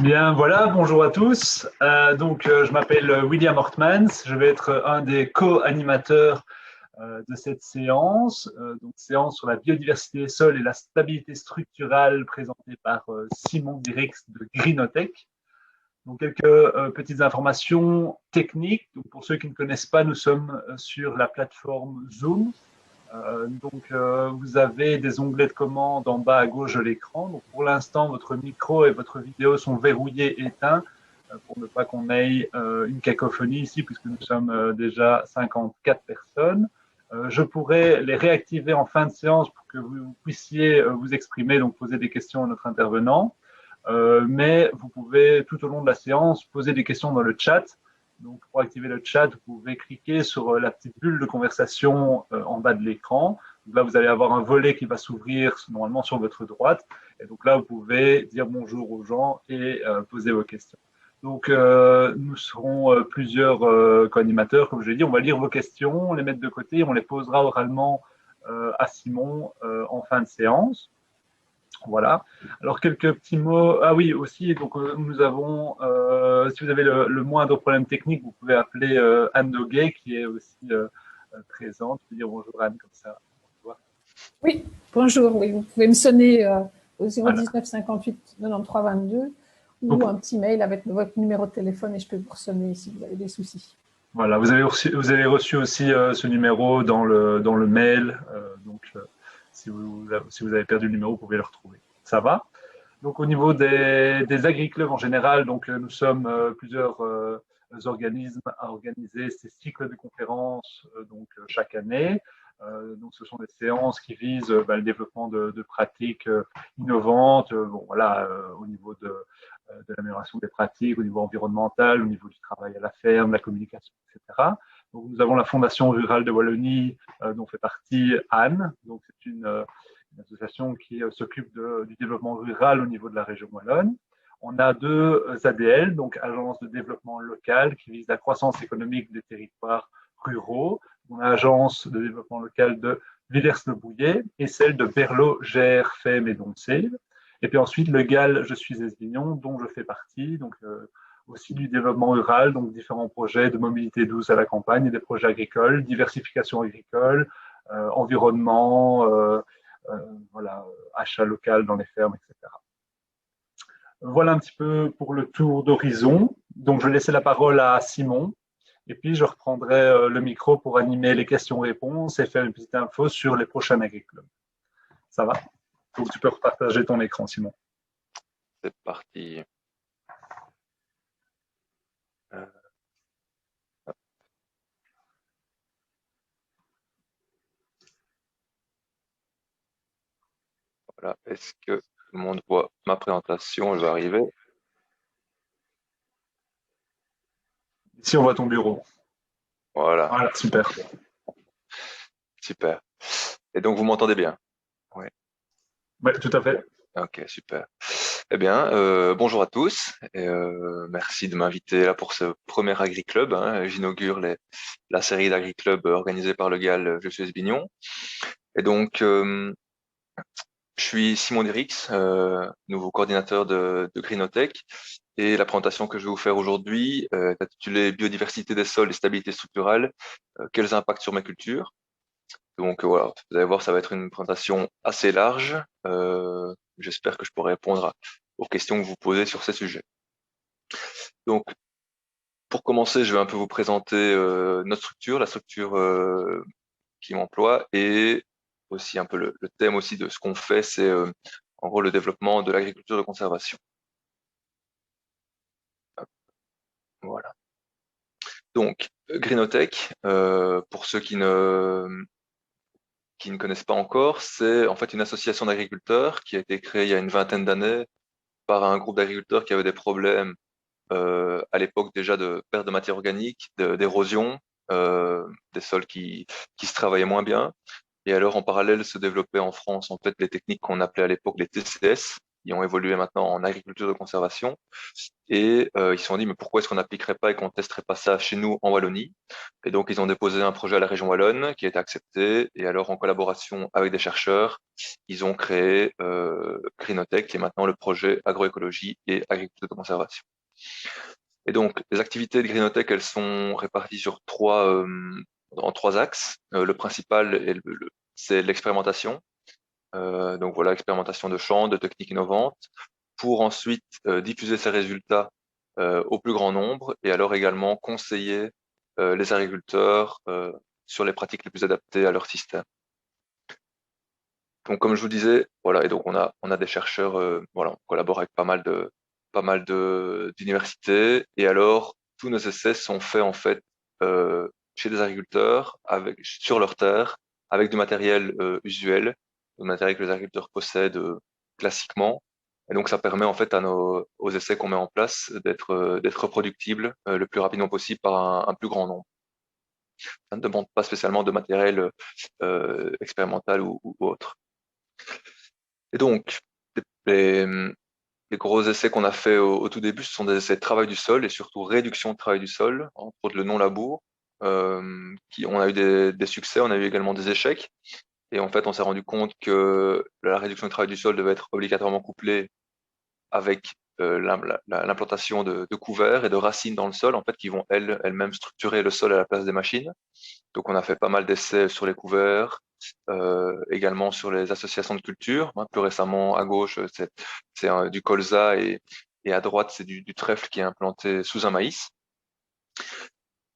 Bien, voilà, bonjour à tous. Je m'appelle William Hortmans. Je vais être un des co-animateurs de cette séance. Séance sur la biodiversité des sols et la stabilité structurale présentée par Simon Dirix de Greenotech. Donc, quelques petites informations techniques. Donc, pour ceux qui ne connaissent pas, nous sommes sur la plateforme Zoom. Vous avez des onglets de commande en bas à gauche de l'écran. Donc, pour l'instant, votre micro et votre vidéo sont verrouillés, éteints, pour ne pas qu'on ait une cacophonie ici, puisque nous sommes déjà 54 personnes. Je pourrais les réactiver en fin de séance pour que vous puissiez vous exprimer, donc poser des questions à notre intervenant. Mais vous pouvez, tout au long de la séance, poser des questions dans le chat. Donc, pour activer le chat, vous pouvez cliquer sur la petite bulle de conversation en bas de l'écran. Là, vous allez avoir un volet qui va s'ouvrir normalement sur votre droite. Et donc là, vous pouvez dire bonjour aux gens et poser vos questions. Donc, nous serons plusieurs co-animateurs, comme je l'ai dit. On va lire vos questions, les mettre de côté, on les posera oralement à Simon en fin de séance. Voilà. Alors, quelques petits mots. Ah oui, aussi, donc nous avons, si vous avez le moindre problème technique, vous pouvez appeler Anne Doguet, qui est aussi présente. Je peux dire bonjour Anne, comme ça. Oui, bonjour. Oui, vous pouvez me sonner au Voilà. 019 58 93 22 ou un petit mail avec votre numéro de téléphone et je peux vous sonner si vous avez des soucis. Voilà, vous avez reçu aussi ce numéro dans le mail. Si vous avez perdu le numéro, vous pouvez le retrouver. Ça va? Donc, au niveau des agri-clubs en général, donc, nous sommes plusieurs organismes à organiser ces cycles de conférences chaque année. Donc, ce sont des séances qui visent le développement de pratiques innovantes, au niveau de l'amélioration des pratiques, au niveau environnemental, au niveau du travail à la ferme, la communication, etc. Donc, nous avons la Fondation rurale de Wallonie, dont fait partie Anne. Donc, c'est une association qui s'occupe du développement rural au niveau de la région wallonne. On a deux ADL, donc Agence de développement local, qui vise la croissance économique des territoires ruraux. On a l'Agence de développement local de Villers-le-Bouillet et celle de Berlot, Gers, Fem et Doncéve. Et puis ensuite, le GAL Je suis Esguignon, dont je fais partie, donc aussi du développement rural, donc différents projets de mobilité douce à la campagne et des projets agricoles, diversification agricole, environnement, achat local dans les fermes, etc. Voilà un petit peu pour le tour d'horizon. Donc, je vais laisser la parole à Simon. Et puis, je reprendrai le micro pour animer les questions-réponses et faire une petite info sur les prochains agri-clubs. Ça va? Donc, tu peux repartager ton écran, Simon. C'est parti. Voilà. Est-ce que tout le monde voit ma présentation? Elle va arriver. Ici, on voit ton bureau. Voilà. Voilà, super. Super. Et donc, vous m'entendez bien? Oui, tout à fait. Ok, super. Eh bien, bonjour à tous. Et, merci de m'inviter là pour ce premier Agri-Club. J'inaugure la série d'Agri-Club organisée par le GAL Je suis Esbignon. Et donc, je suis Simon Dirix, nouveau coordinateur de Greenotech. Et la présentation que je vais vous faire aujourd'hui est intitulée Biodiversité des sols et stabilité structurale, quels impacts sur mes cultures? Donc voilà, vous allez voir, ça va être une présentation assez large. J'espère que je pourrai répondre aux questions que vous posez sur ces sujets. Donc, pour commencer, je vais un peu vous présenter notre structure, la structure qui m'emploie et aussi un peu le thème aussi de ce qu'on fait, c'est en gros le développement de l'agriculture de conservation. Voilà. Donc, Greenotech, pour ceux qui ne connaissent pas encore, c'est en fait une association d'agriculteurs qui a été créée il y a une vingtaine d'années par un groupe d'agriculteurs qui avaient des problèmes à l'époque déjà de perte de matière organique, d'érosion, des sols qui se travaillaient moins bien. Et alors en parallèle se développaient en France en fait les techniques qu'on appelait à l'époque les TCS, qui ont évolué maintenant en agriculture de conservation. Et ils se sont dit, mais pourquoi est-ce qu'on n'appliquerait pas et qu'on ne testerait pas ça chez nous en Wallonie? Et donc, ils ont déposé un projet à la région Wallonne qui a été accepté. Et alors, en collaboration avec des chercheurs, ils ont créé Greenotech, qui est maintenant le projet agroécologie et agriculture de conservation. Et donc, les activités de Greenotech, elles sont réparties sur en trois axes. Le principal, c'est l'expérimentation. Donc voilà, expérimentation de champs, de techniques innovantes, pour ensuite diffuser ces résultats au plus grand nombre et alors également conseiller les agriculteurs sur les pratiques les plus adaptées à leur système. Donc comme je vous disais, voilà, et donc on a des chercheurs, voilà, on collabore avec pas mal d'universités et alors tous nos essais sont faits en fait chez des agriculteurs sur leur terre avec du matériel usuel, du matériel que les agriculteurs possèdent classiquement. Et donc ça permet en fait aux essais qu'on met en place d'être reproductibles le plus rapidement possible par un plus grand nombre. Ça ne demande pas spécialement de matériel expérimental ou autre. Et donc, les, les gros essais qu'on a fait au tout début, ce sont des essais de travail du sol et surtout réduction de travail du sol, entre autres le non-labour. On a eu des succès, on a eu également des échecs. Et en fait, on s'est rendu compte que la réduction du travail du sol devait être obligatoirement couplée avec l'implantation de couverts et de racines dans le sol, en fait, qui vont elles-mêmes structurer le sol à la place des machines. Donc, on a fait pas mal d'essais sur les couverts, également sur les associations de culture. Plus récemment, à gauche, c'est du colza et à droite, c'est du trèfle qui est implanté sous un maïs.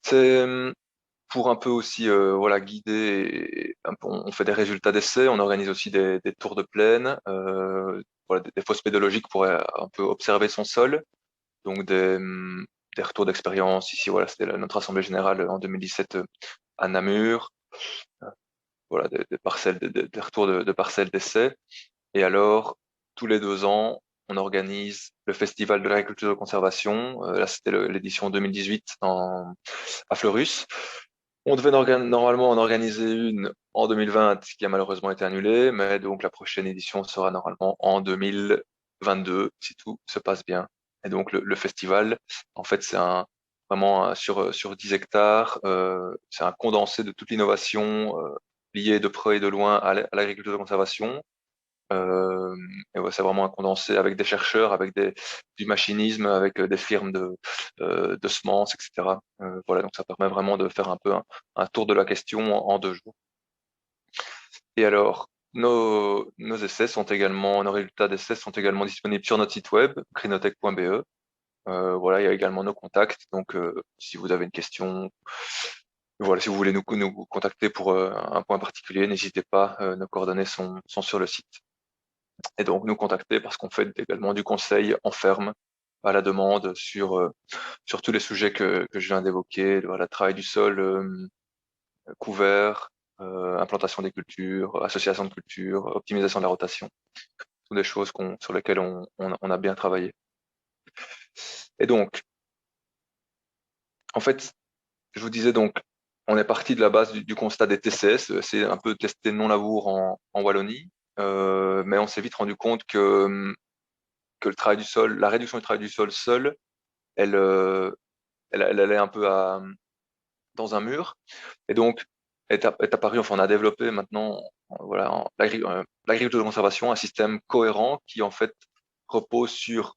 C'est pour un peu aussi voilà, guider. On fait des résultats d'essais, on organise aussi des tours de plaine, voilà, des fosses pédologiques pour un peu observer son sol. Donc des retours d'expérience. Ici, voilà, c'était notre assemblée générale en 2017 à Namur. Voilà, des parcelles, des retours de parcelles d'essais. Et alors, tous les 2 ans, on organise le Festival de l'agriculture de conservation. Là, c'était l'édition 2018 à Fleurus. On devait normalement en organiser une en 2020 qui a malheureusement été annulée, mais donc la prochaine édition sera normalement en 2022 si tout se passe bien. Et donc le festival, en fait, c'est vraiment sur 10 hectares, c'est un condensé de toute l'innovation liée de près et de loin à l'agriculture de conservation. Et ouais, c'est vraiment un condensé avec des chercheurs, avec du machinisme, avec des firmes de semences, etc. Voilà, donc ça permet vraiment de faire un peu un tour de la question en 2 jours. Et alors, nos essais sont également, nos résultats d'essais sont également disponibles sur notre site web, greenotech.be. Voilà, il y a également nos contacts. Donc, si vous avez une question, voilà, si vous voulez nous contacter pour un point particulier, n'hésitez pas. Nos coordonnées sont sur le site. Et donc nous contacter parce qu'on fait également du conseil en ferme à la demande sur tous les sujets que je viens d'évoquer, voilà, travail du sol, couvert, implantation des cultures, association de cultures, optimisation de la rotation, toutes des choses sur lesquelles on a bien travaillé. Et donc, en fait, je vous disais donc, on est parti de la base du constat des TCS, c'est un peu tester le non-labour en Wallonie, mais on s'est vite rendu compte que le travail du sol, la réduction du travail du sol seule, elle, elle allait un peu dans un mur. Et donc, est apparu, enfin, on a développé maintenant, voilà, l'agriculture de conservation, un système cohérent qui, en fait, repose sur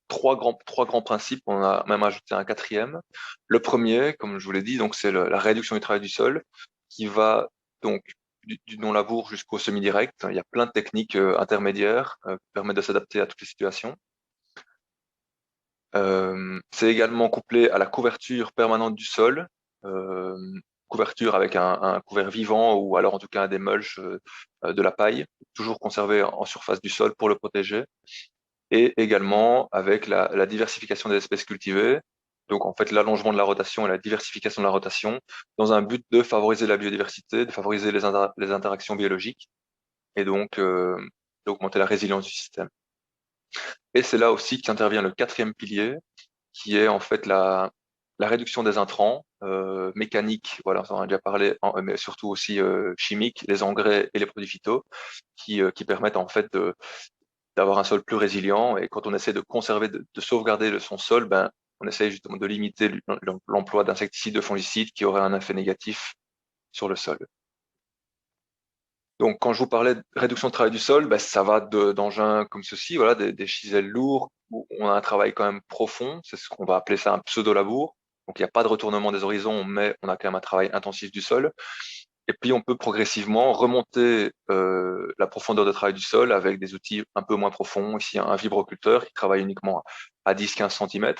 trois grands principes. On a même ajouté un quatrième. Le premier, comme je vous l'ai dit, donc, c'est la réduction du travail du sol qui va donc du non-labour jusqu'au semi-direct. Il y a plein de techniques intermédiaires qui permettent de s'adapter à toutes les situations. C'est également couplé à la couverture permanente du sol, couverture avec un couvert vivant ou alors en tout cas des mulches, de la paille, toujours conservé en surface du sol pour le protéger, et également avec la diversification des espèces cultivées, donc en fait l'allongement de la rotation et la diversification de la rotation dans un but de favoriser la biodiversité, de favoriser les interactions biologiques et donc d'augmenter la résilience du système. Et c'est là aussi qu'intervient le quatrième pilier, qui est en fait la réduction des intrants mécaniques, voilà, on en a déjà parlé, mais surtout aussi chimiques, les engrais et les produits phyto, qui permettent en fait d'avoir un sol plus résilient. Et quand on essaie de conserver, de sauvegarder son sol, ben, on essaie justement de limiter l'emploi d'insecticides, de fongicides qui auraient un effet négatif sur le sol. Donc, quand je vous parlais de réduction de travail du sol, ben, ça va d'engins comme ceci, voilà, des chisels lourds, où on a un travail quand même profond, c'est ce qu'on va appeler ça un pseudo-labour. Donc, il n'y a pas de retournement des horizons, mais on a quand même un travail intensif du sol. Et puis, on peut progressivement remonter la profondeur de travail du sol avec des outils un peu moins profonds. Ici, un vibroculteur qui travaille uniquement à 10-15 cm,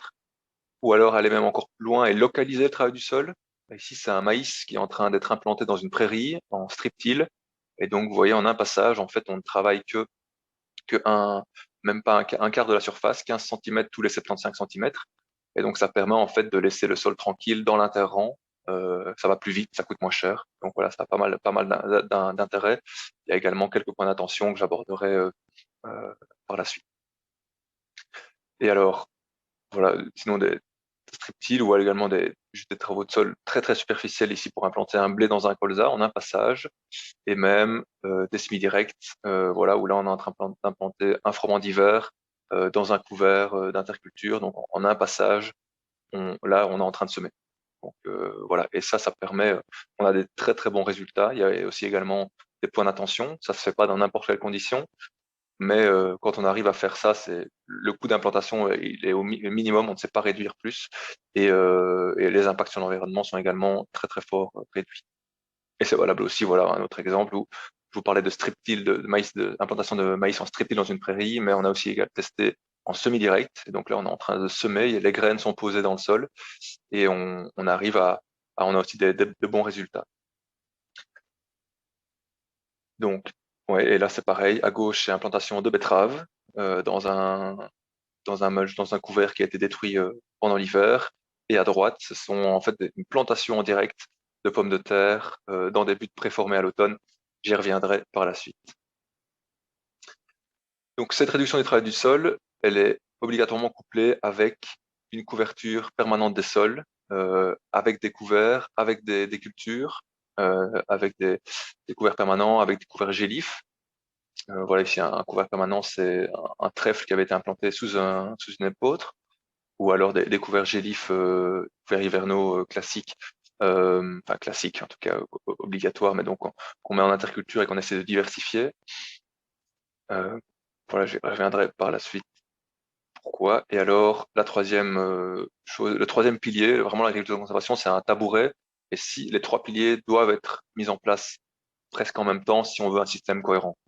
ou alors aller même encore plus loin et localiser le travail du sol. Ici, c'est un maïs qui est en train d'être implanté dans une prairie en strip-till. Et donc, vous voyez, en un passage, en fait, on ne travaille même pas un quart de la surface, 15 cm tous les 75 cm. Et donc, ça permet en fait de laisser le sol tranquille dans l'interrang. Ça va plus vite, ça coûte moins cher. Donc voilà, ça a pas mal d'intérêt. Il y a également quelques points d'attention que j'aborderai par la suite. Et alors, voilà, sinon des strip-till ou également juste des travaux de sol très très superficiels ici pour implanter un blé dans un colza en un passage, et même des semi-directs, voilà, où là on est en train d'implanter un froment d'hiver dans un couvert d'interculture. Donc en un passage, là on est en train de semer. Donc voilà, et ça permet, on a des très très bons résultats. Il y a aussi également des points d'attention, ça se fait pas dans n'importe quelle condition, mais quand on arrive à faire ça, c'est le coût d'implantation, il est au minimum, on ne sait pas réduire plus, et les impacts sur l'environnement sont également très très forts réduits. Et c'est valable aussi, voilà, un autre exemple où je vous parlais de strip-till, de maïs, d'implantation de maïs en strip-till dans une prairie, mais on a aussi testé en semi-direct. Et donc là, on est en train de semer, les graines sont posées dans le sol, et on arrive on a aussi de bons résultats. Donc, ouais, et là c'est pareil. À gauche, c'est implantation de betteraves dans un mulch, dans un couvert qui a été détruit pendant l'hiver. Et à droite, ce sont en fait une plantation en direct de pommes de terre dans des buts préformés à l'automne. J'y reviendrai par la suite. Donc cette réduction du travail du sol, elle est obligatoirement couplée avec une couverture permanente des sols, avec des couverts, avec des cultures, avec des couverts permanents, avec des couverts gélifs. Voilà, ici un couvert permanent, c'est un trèfle qui avait été implanté sous une épeautre, ou alors des couverts gélifs, couverts hivernaux classiques, enfin classiques en tout cas obligatoires, mais donc qu'on met en interculture et qu'on essaie de diversifier. Voilà, je reviendrai par la suite pourquoi. Et alors, la troisième chose, le troisième pilier, vraiment l'agriculture de conservation, c'est un tabouret. Et si les trois piliers doivent être mis en place presque en même temps si on veut un système cohérent.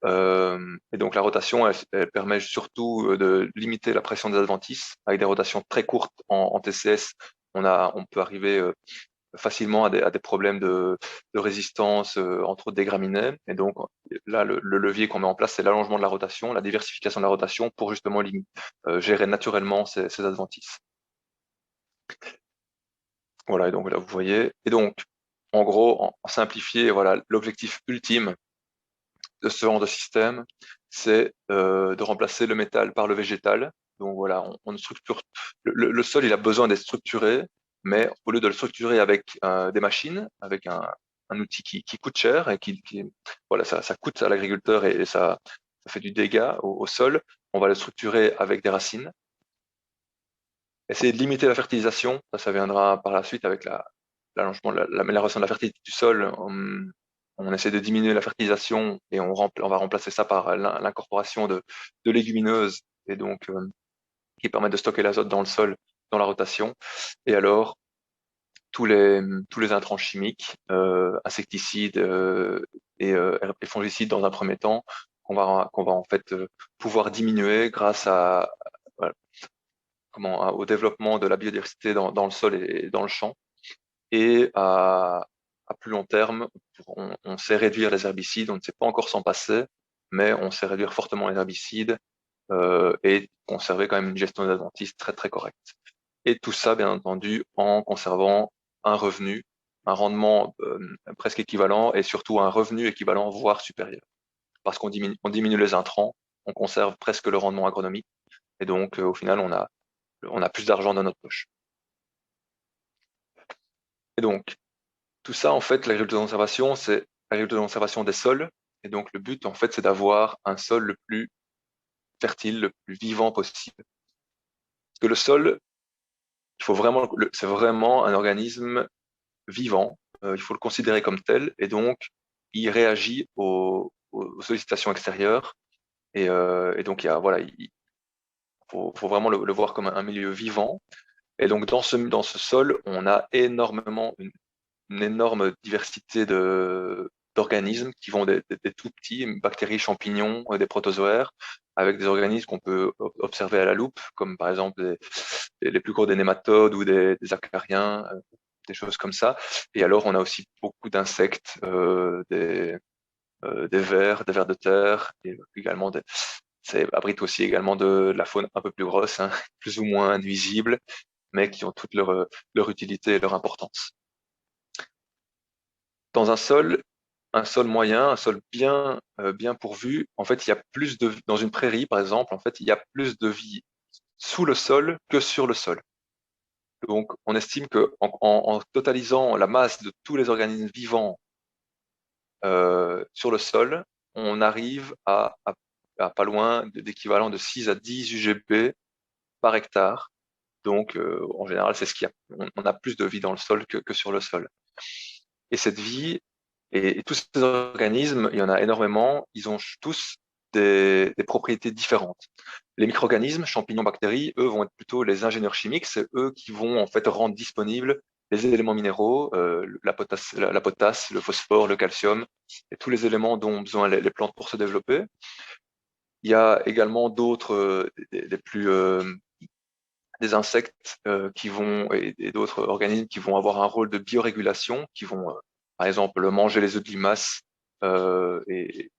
Et donc la rotation, elle permet surtout de limiter la pression des adventices. Avec des rotations très courtes en TCS, on peut arriver facilement à des problèmes de résistance, entre autres des graminées. Et donc là, le levier qu'on met en place, c'est l'allongement de la rotation, la diversification de la rotation pour justement gérer naturellement ces adventices. Voilà, et donc là, vous voyez. Et donc, en gros, en simplifié, voilà, l'objectif ultime de ce genre de système, c'est de remplacer le métal par le végétal. Donc voilà, on structure le sol, il a besoin d'être structuré, mais au lieu de le structurer avec des machines, avec un outil qui coûte cher et voilà, ça coûte à l'agriculteur et ça fait du dégât au sol, on va le structurer avec des racines. Essayer de limiter la fertilisation, ça viendra par la suite avec l'allongement, l'amélioration de la fertilité du sol. On essaie de diminuer la fertilisation et on va remplacer ça par l'incorporation de légumineuses et donc qui permettent de stocker l'azote dans le sol, dans la rotation. Et alors, tous les intrants chimiques, insecticides et fongicides dans un premier temps, qu'on va en fait pouvoir diminuer grâce voilà, au développement de la biodiversité dans le sol et dans le champ. Et à plus long terme, on sait réduire les herbicides, on ne sait pas encore s'en passer, mais on sait réduire fortement les herbicides et conserver quand même une gestion des adventices très très correcte. Et tout ça, bien entendu, en conservant un revenu, un rendement presque équivalent et surtout un revenu équivalent, voire supérieur. Parce qu'on diminue les intrants, on conserve presque le rendement agronomique et donc au final, on a plus d'argent dans notre poche. Et donc, tout ça, en fait, l'agriculture de conservation, c'est l'agriculture de conservation des sols. Et donc, le but, en fait, c'est d'avoir un sol le plus fertile, le plus vivant possible. Parce que le sol, c'est vraiment un organisme vivant, il faut le considérer comme tel, et donc il réagit aux sollicitations extérieures, et donc voilà, il faut vraiment le voir comme un milieu vivant. Et donc dans ce sol, on a énormément une énorme diversité d'organismes qui vont des tout petits, bactéries, champignons, des protozoaires, avec des organismes qu'on peut observer à la loupe, comme par exemple les plus gros des nématodes ou des acariens, des choses comme ça. Et alors, on a aussi beaucoup d'insectes, des vers de terre, et également ça abrite aussi également de la faune un peu plus grosse, hein, plus ou moins nuisible, mais qui ont toute leur utilité et leur importance. Dans un sol moyen, un sol bien pourvu, en fait, il y a plus de dans une prairie, par exemple, en fait, il y a plus de vie sous le sol que sur le sol. Donc, on estime que en totalisant la masse de tous les organismes vivants sur le sol, on arrive à pas loin d'équivalent de 6 à 10 UGP par hectare. Donc, en général, c'est ce qu'il y a. On a plus de vie dans le sol que sur le sol. Et cette vie, et tous ces organismes, il y en a énormément, ils ont tous des propriétés différentes. Les micro-organismes, champignons, bactéries, eux vont être plutôt les ingénieurs chimiques, c'est eux qui vont en fait rendre disponibles les éléments minéraux, la potasse, le phosphore, le calcium, et tous les éléments dont ont besoin les plantes pour se développer. Il y a également d'autres, des insectes qui vont et d'autres organismes qui vont avoir un rôle de biorégulation, qui vont par exemple manger les œufs de limaces et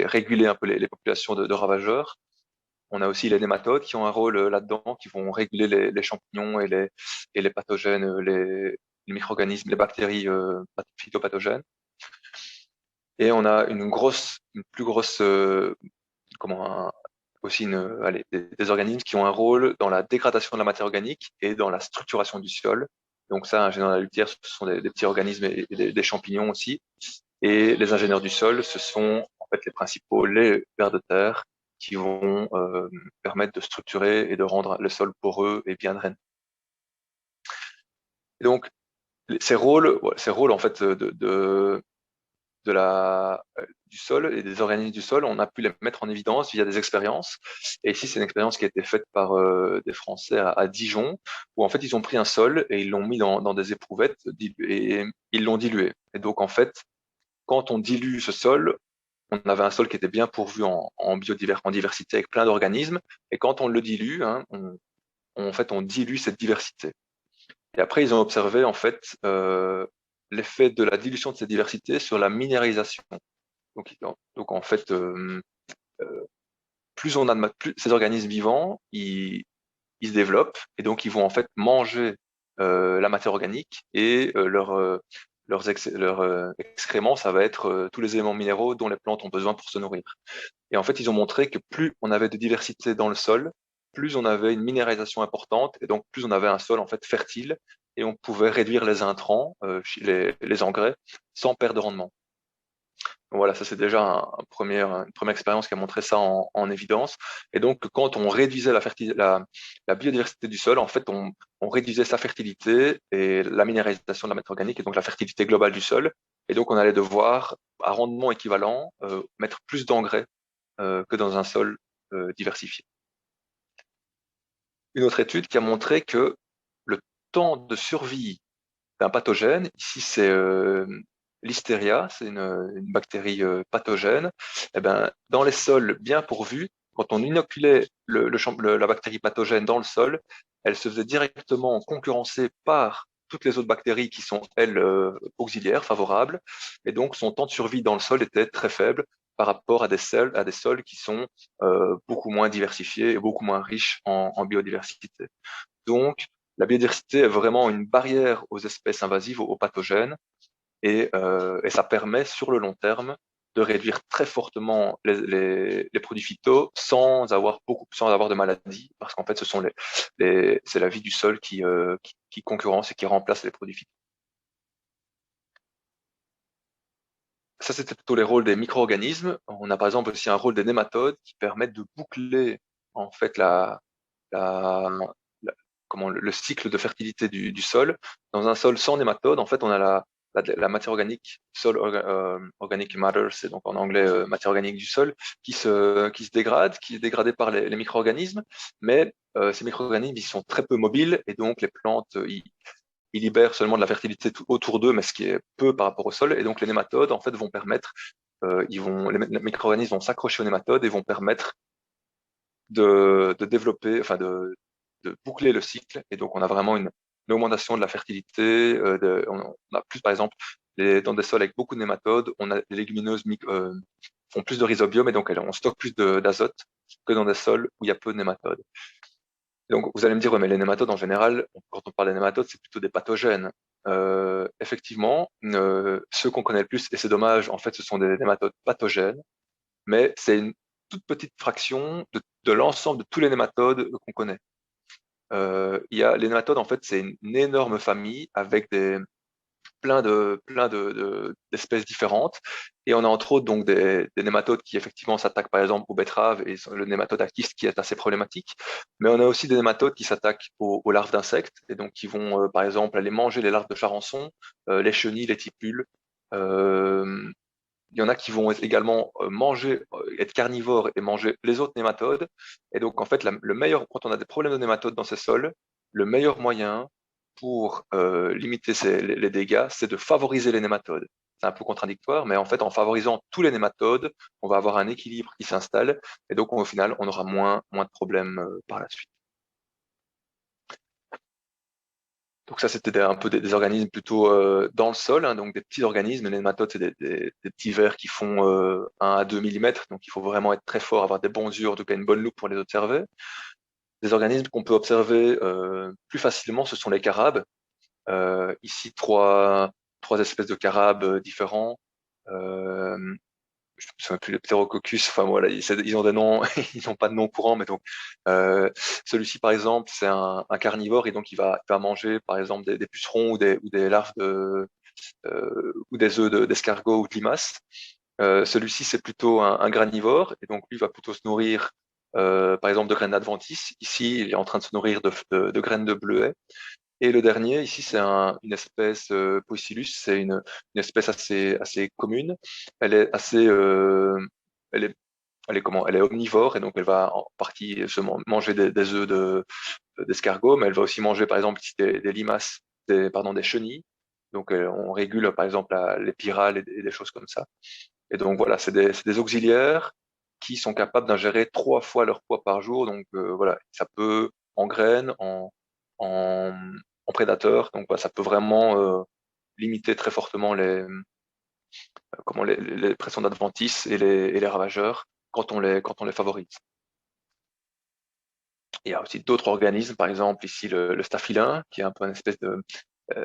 réguler un peu les populations de ravageurs. On a aussi les nématodes qui ont un rôle là-dedans, qui vont réguler les champignons et les pathogènes, les micro-organismes, les bactéries phytopathogènes. Et on a une plus grosse, aussi des organismes qui ont un rôle dans la dégradation de la matière organique et dans la structuration du sol. Donc ça, ingénieurs de la litière, ce sont des petits organismes et des champignons aussi. Et les ingénieurs du sol, ce sont en fait les principaux, les vers de terre, qui vont permettre de structurer et de rendre le sol poreux et bien drainé. Et donc, ces rôles en fait du sol et des organismes du sol, on a pu les mettre en évidence via des expériences. Et ici, c'est une expérience qui a été faite par des Français à Dijon, où en fait, ils ont pris un sol et ils l'ont mis dans des éprouvettes et ils l'ont dilué. Et donc, en fait, quand on dilue ce sol, on avait un sol qui était bien pourvu en diversité avec plein d'organismes. Et quand on le dilue, hein, en fait, on dilue cette diversité. Et après, ils ont observé en fait l'effet de la dilution de cette diversité sur la minéralisation. Donc en fait, plus on a plus ces organismes vivants, ils se développent et donc ils vont en fait manger la matière organique et leurs excréments, ça va être tous les éléments minéraux dont les plantes ont besoin pour se nourrir. Et en fait, ils ont montré que plus on avait de diversité dans le sol, plus on avait une minéralisation importante et donc plus on avait un sol en fait fertile et on pouvait réduire les intrants, les engrais, sans perdre de rendement. Donc voilà, ça c'est déjà une première expérience qui a montré ça en évidence. Et donc, quand on réduisait la biodiversité du sol, en fait, on réduisait sa fertilité et la minéralisation de la matière organique et donc la fertilité globale du sol. Et donc, on allait devoir, à rendement équivalent, mettre plus d'engrais que dans un sol diversifié. Une autre étude qui a montré que le temps de survie d'un pathogène, ici c'est Listeria, c'est une bactérie pathogène. Eh ben, dans les sols bien pourvus, quand on inoculait la bactérie pathogène dans le sol, elle se faisait directement concurrencer par toutes les autres bactéries qui sont, elles, auxiliaires, favorables. Et donc, son temps de survie dans le sol était très faible par rapport à des sols qui sont beaucoup moins diversifiés et beaucoup moins riches en biodiversité. Donc, la biodiversité est vraiment une barrière aux espèces invasives, aux pathogènes, et ça permet sur le long terme de réduire très fortement les produits phyto sans avoir de maladies, parce qu'en fait, c'est la vie du sol qui concurrence et qui remplace les produits phyto. ça, c'était plutôt les rôles des micro-organismes. On a par exemple aussi un rôle des nématodes qui permettent de boucler en fait la- comment, le cycle de fertilité du sol. Dans un sol sans nématodes, en fait, on a la matière organique, organic matter, c'est donc en anglais matière organique du sol, qui se dégrade, qui est dégradée par les micro-organismes, mais ces micro-organismes, ils sont très peu mobiles et donc les plantes, ils libèrent seulement de la fertilité autour d'eux, mais ce qui est peu par rapport au sol. Et donc les nématodes, en fait, vont permettre, les micro-organismes vont s'accrocher aux nématodes et vont permettre de développer, enfin de boucler le cycle. Et donc on a vraiment une augmentation de la fertilité. On a plus, par exemple, dans des sols avec beaucoup de nématodes, on a les légumineuses font plus de rhizobium et donc on stocke plus d'azote que dans des sols où il y a peu de nématodes. Donc, vous allez me dire, ouais, mais les nématodes, en général, quand on parle des nématodes, c'est plutôt des pathogènes. Effectivement, ceux qu'on connaît le plus, et c'est dommage, en fait, ce sont des nématodes pathogènes, mais c'est une toute petite fraction de l'ensemble de tous les nématodes qu'on connaît. Les nématodes, en fait, c'est une énorme famille avec d'espèces différentes. Et on a entre autres donc des nématodes qui effectivement s'attaquent par exemple aux betteraves et le nématode actiste qui est assez problématique. Mais on a aussi des nématodes qui s'attaquent aux larves d'insectes et donc qui vont par exemple aller manger les larves de charançon, les chenilles, les tipules. Euh, il y en a qui vont également être carnivores et manger les autres nématodes. Et donc, en fait, quand on a des problèmes de nématodes dans ces sols, le meilleur moyen pour limiter les dégâts, c'est de favoriser les nématodes. C'est un peu contradictoire, mais en fait, en favorisant tous les nématodes, on va avoir un équilibre qui s'installe. Et donc, au final, on aura moins de problèmes par la suite. Donc ça, c'était un peu des organismes plutôt dans le sol, hein, donc des petits organismes. Les nématodes, c'est des petits vers qui font 1 à 2 millimètres, donc il faut vraiment être très fort, avoir des bons yeux, en tout cas une bonne loupe pour les observer. Des organismes qu'on peut observer plus facilement, ce sont les carabes. Ici, trois espèces de carabes différents. Euh, je me souviens plus, le Pterococcus, enfin voilà, ils ont des noms, ils n'ont pas de nom courant, mais donc celui-ci par exemple, c'est un carnivore et donc il va manger par exemple des pucerons ou des larves ou des œufs d'escargot ou de limaces. Celui-ci c'est plutôt un granivore et donc lui va plutôt se nourrir par exemple de graines d'adventice. Ici, il est en train de se nourrir de graines de bleuet. Et le dernier, ici, c'est une espèce Poecilus, c'est une espèce assez commune. Elle est assez, elle est, elle est omnivore et donc elle va en partie manger des œufs d'escargot, mais elle va aussi manger par exemple ici, des limaces, des chenilles. Donc on régule par exemple les pyrales et des choses comme ça. Et donc voilà, c'est des auxiliaires qui sont capables d'ingérer 3 fois leur poids par jour. Donc voilà, ça peut en graines, en, en prédateur. Donc voilà, ça peut vraiment limiter très fortement les pressions d'adventice et les ravageurs quand on les favorise. Il y a aussi d'autres organismes, par exemple ici le staphylin, qui est un peu une espèce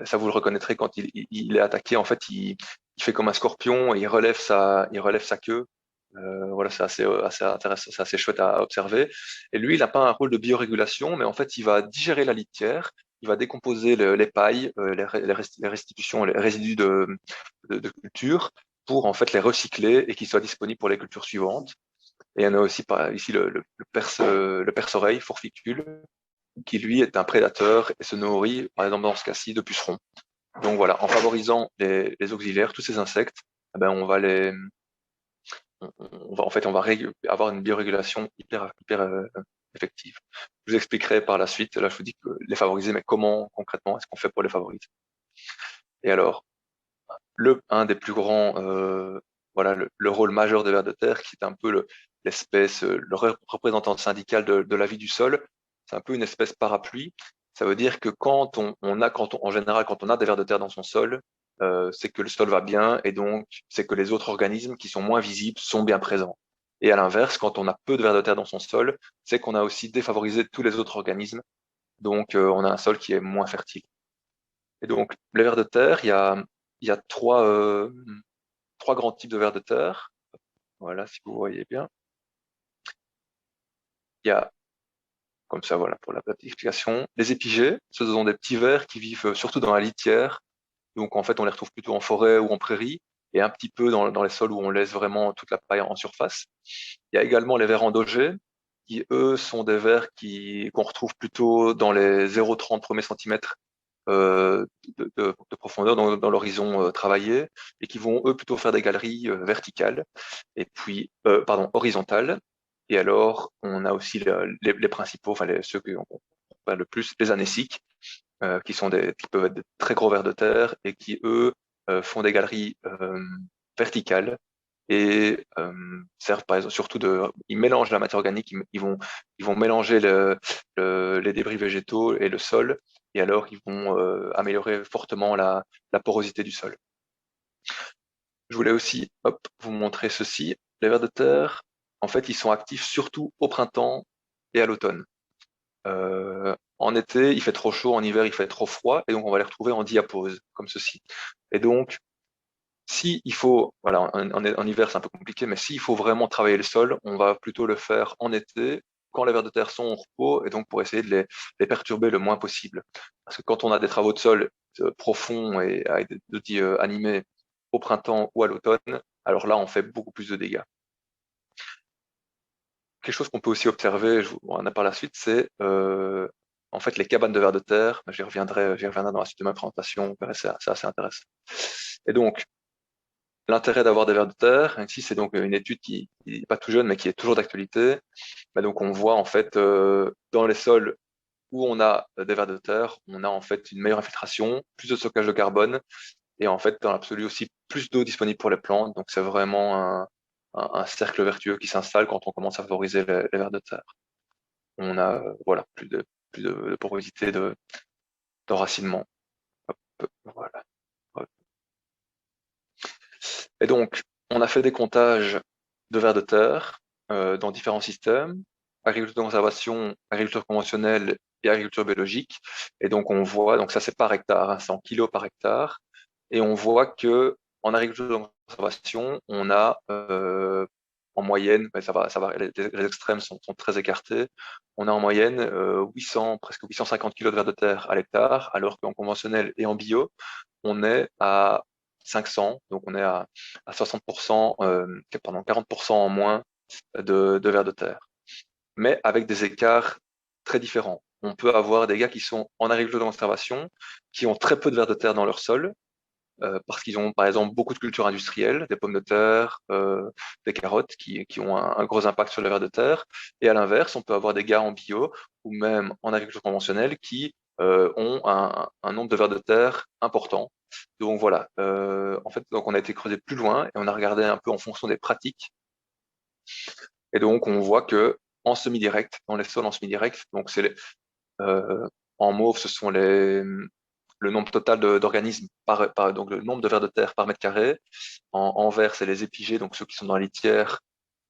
ça vous le reconnaîtrez quand il est attaqué. En fait, il fait comme un scorpion et il relève sa queue. Voilà, c'est assez intéressant, c'est assez chouette à observer. Et lui, il n'a pas un rôle de biorégulation, mais en fait, il va digérer la litière, il va décomposer les pailles, les restitutions, les résidus de culture pour en fait les recycler et qu'ils soient disponibles pour les cultures suivantes. Et il y en a aussi ici le perce-oreille, Forficule, qui lui est un prédateur et se nourrit, par exemple dans ce cas-ci, de pucerons. Donc voilà, en favorisant les auxiliaires, tous ces insectes, eh ben on va avoir une biorégulation hyper effective. Je vous expliquerai par la suite. Là, je vous dis que les favoriser, mais comment concrètement est-ce qu'on fait pour les favoriser? Et alors, un des plus grands, voilà, le rôle majeur des vers de terre, qui est un peu l'espèce, le représentant syndical de la vie du sol, c'est un peu une espèce parapluie. Ça veut dire que en général, quand on a des vers de terre dans son sol, c'est que le sol va bien et donc c'est que les autres organismes qui sont moins visibles sont bien présents. Et à l'inverse, quand on a peu de vers de terre dans son sol, c'est qu'on a aussi défavorisé tous les autres organismes, donc on a un sol qui est moins fertile. Et donc, les vers de terre, il y a trois grands types de vers de terre. Voilà, si vous voyez bien. Il y a, comme ça, voilà, pour la petite explication, les épigées. Ce sont des petits vers qui vivent surtout dans la litière. Donc, en fait, on les retrouve plutôt en forêt ou en prairie. et un petit peu dans les sols où on laisse vraiment toute la paille en surface. Il y a également les vers endogés, qui eux sont des vers qu'on retrouve plutôt dans les 0,30 premiers centimètres de profondeur dans l'horizon travaillé, et qui vont eux plutôt faire des galeries verticales, et puis pardon, horizontales. Et alors on a aussi les principaux, enfin ceux qui ont le plus, les anéciques, qui peuvent être des très gros vers de terre et qui eux font des galeries verticales et servent par exemple surtout ils mélangent la matière organique, ils vont mélanger les débris végétaux et le sol, et alors ils vont améliorer fortement la porosité du sol. Je voulais aussi, hop, vous montrer ceci. Les vers de terre, en fait, ils sont actifs surtout au printemps et à l'automne. En été, il fait trop chaud, en hiver, il fait trop froid, et donc on va les retrouver en diapause, comme ceci. Et donc, si il faut, voilà, en hiver c'est un peu compliqué, mais s'il faut vraiment travailler le sol, on va plutôt le faire en été, quand les vers de terre sont au repos, et donc pour essayer de les perturber le moins possible. Parce que quand on a des travaux de sol profonds et avec des outils animés au printemps ou à l'automne, alors là on fait beaucoup plus de dégâts. Quelque chose qu'on peut aussi observer, on en a par la suite, c'est en fait les cabanes de vers de terre. J'y reviendrai dans la suite de ma présentation, c'est assez intéressant. Et donc, l'intérêt d'avoir des vers de terre, ici c'est donc une étude qui n'est pas tout jeune mais qui est toujours d'actualité. Donc on voit en fait dans les sols où on a des vers de terre, on a en fait une meilleure infiltration, plus de stockage de carbone, et en fait dans l'absolu aussi plus d'eau disponible pour les plantes. Donc c'est vraiment un cercle vertueux qui s'installe quand on commence à favoriser les vers de terre. On a voilà plus de porosité d'enracinement. Voilà. Et donc, on a fait des comptages de vers de terre dans différents systèmes, agriculture de conservation, agriculture conventionnelle et agriculture biologique. Et donc, on voit, donc ça c'est par hectare, hein, c'est en kilos par hectare. Et on voit que en agriculture de conservation, on a en moyenne, mais les extrêmes sont très écartés, on a en moyenne 800, presque 850 kilos de vers de terre à l'hectare, alors qu'en conventionnel et en bio, on est à 500, donc on est à 60%, pardon, 40% en moins de vers de terre, mais avec des écarts très différents. On peut avoir des gars qui sont en agriculture de conservation, qui ont très peu de vers de terre dans leur sol, parce qu'ils ont par exemple beaucoup de cultures industrielles, des pommes de terre, des carottes qui ont un gros impact sur le vers de terre. Et à l'inverse, on peut avoir des gars en bio ou même en agriculture conventionnelle qui ont un nombre de vers de terre important. Donc voilà, en fait, donc on a été creusé plus loin et on a regardé un peu en fonction des pratiques. Et donc on voit que en semi-direct, dans les sols en semi-direct, donc en mauve, ce sont le nombre total d'organismes donc le nombre de vers de terre par mètre carré. En vert, c'est les épigés, donc ceux qui sont dans la litière.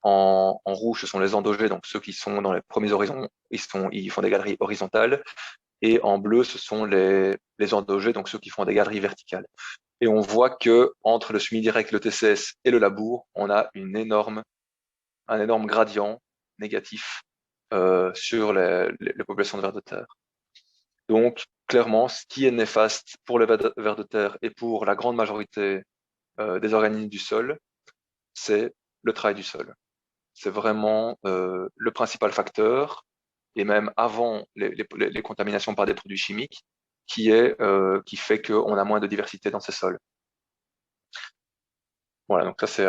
En rouge, ce sont les endogés, donc ceux qui sont dans les premiers horizons, ils font des galeries horizontales. Et en bleu, ce sont les endogés, donc ceux qui font des galeries verticales. Et on voit que entre le semi-direct, le TCS et le labour, on a un énorme gradient négatif sur les populations de vers de terre. Donc, clairement, ce qui est néfaste pour les vers de terre et pour la grande majorité des organismes du sol, c'est le travail du sol. C'est vraiment le principal facteur, et même avant les contaminations par des produits chimiques, qui fait qu'on a moins de diversité dans ces sols. Voilà, donc ça c'est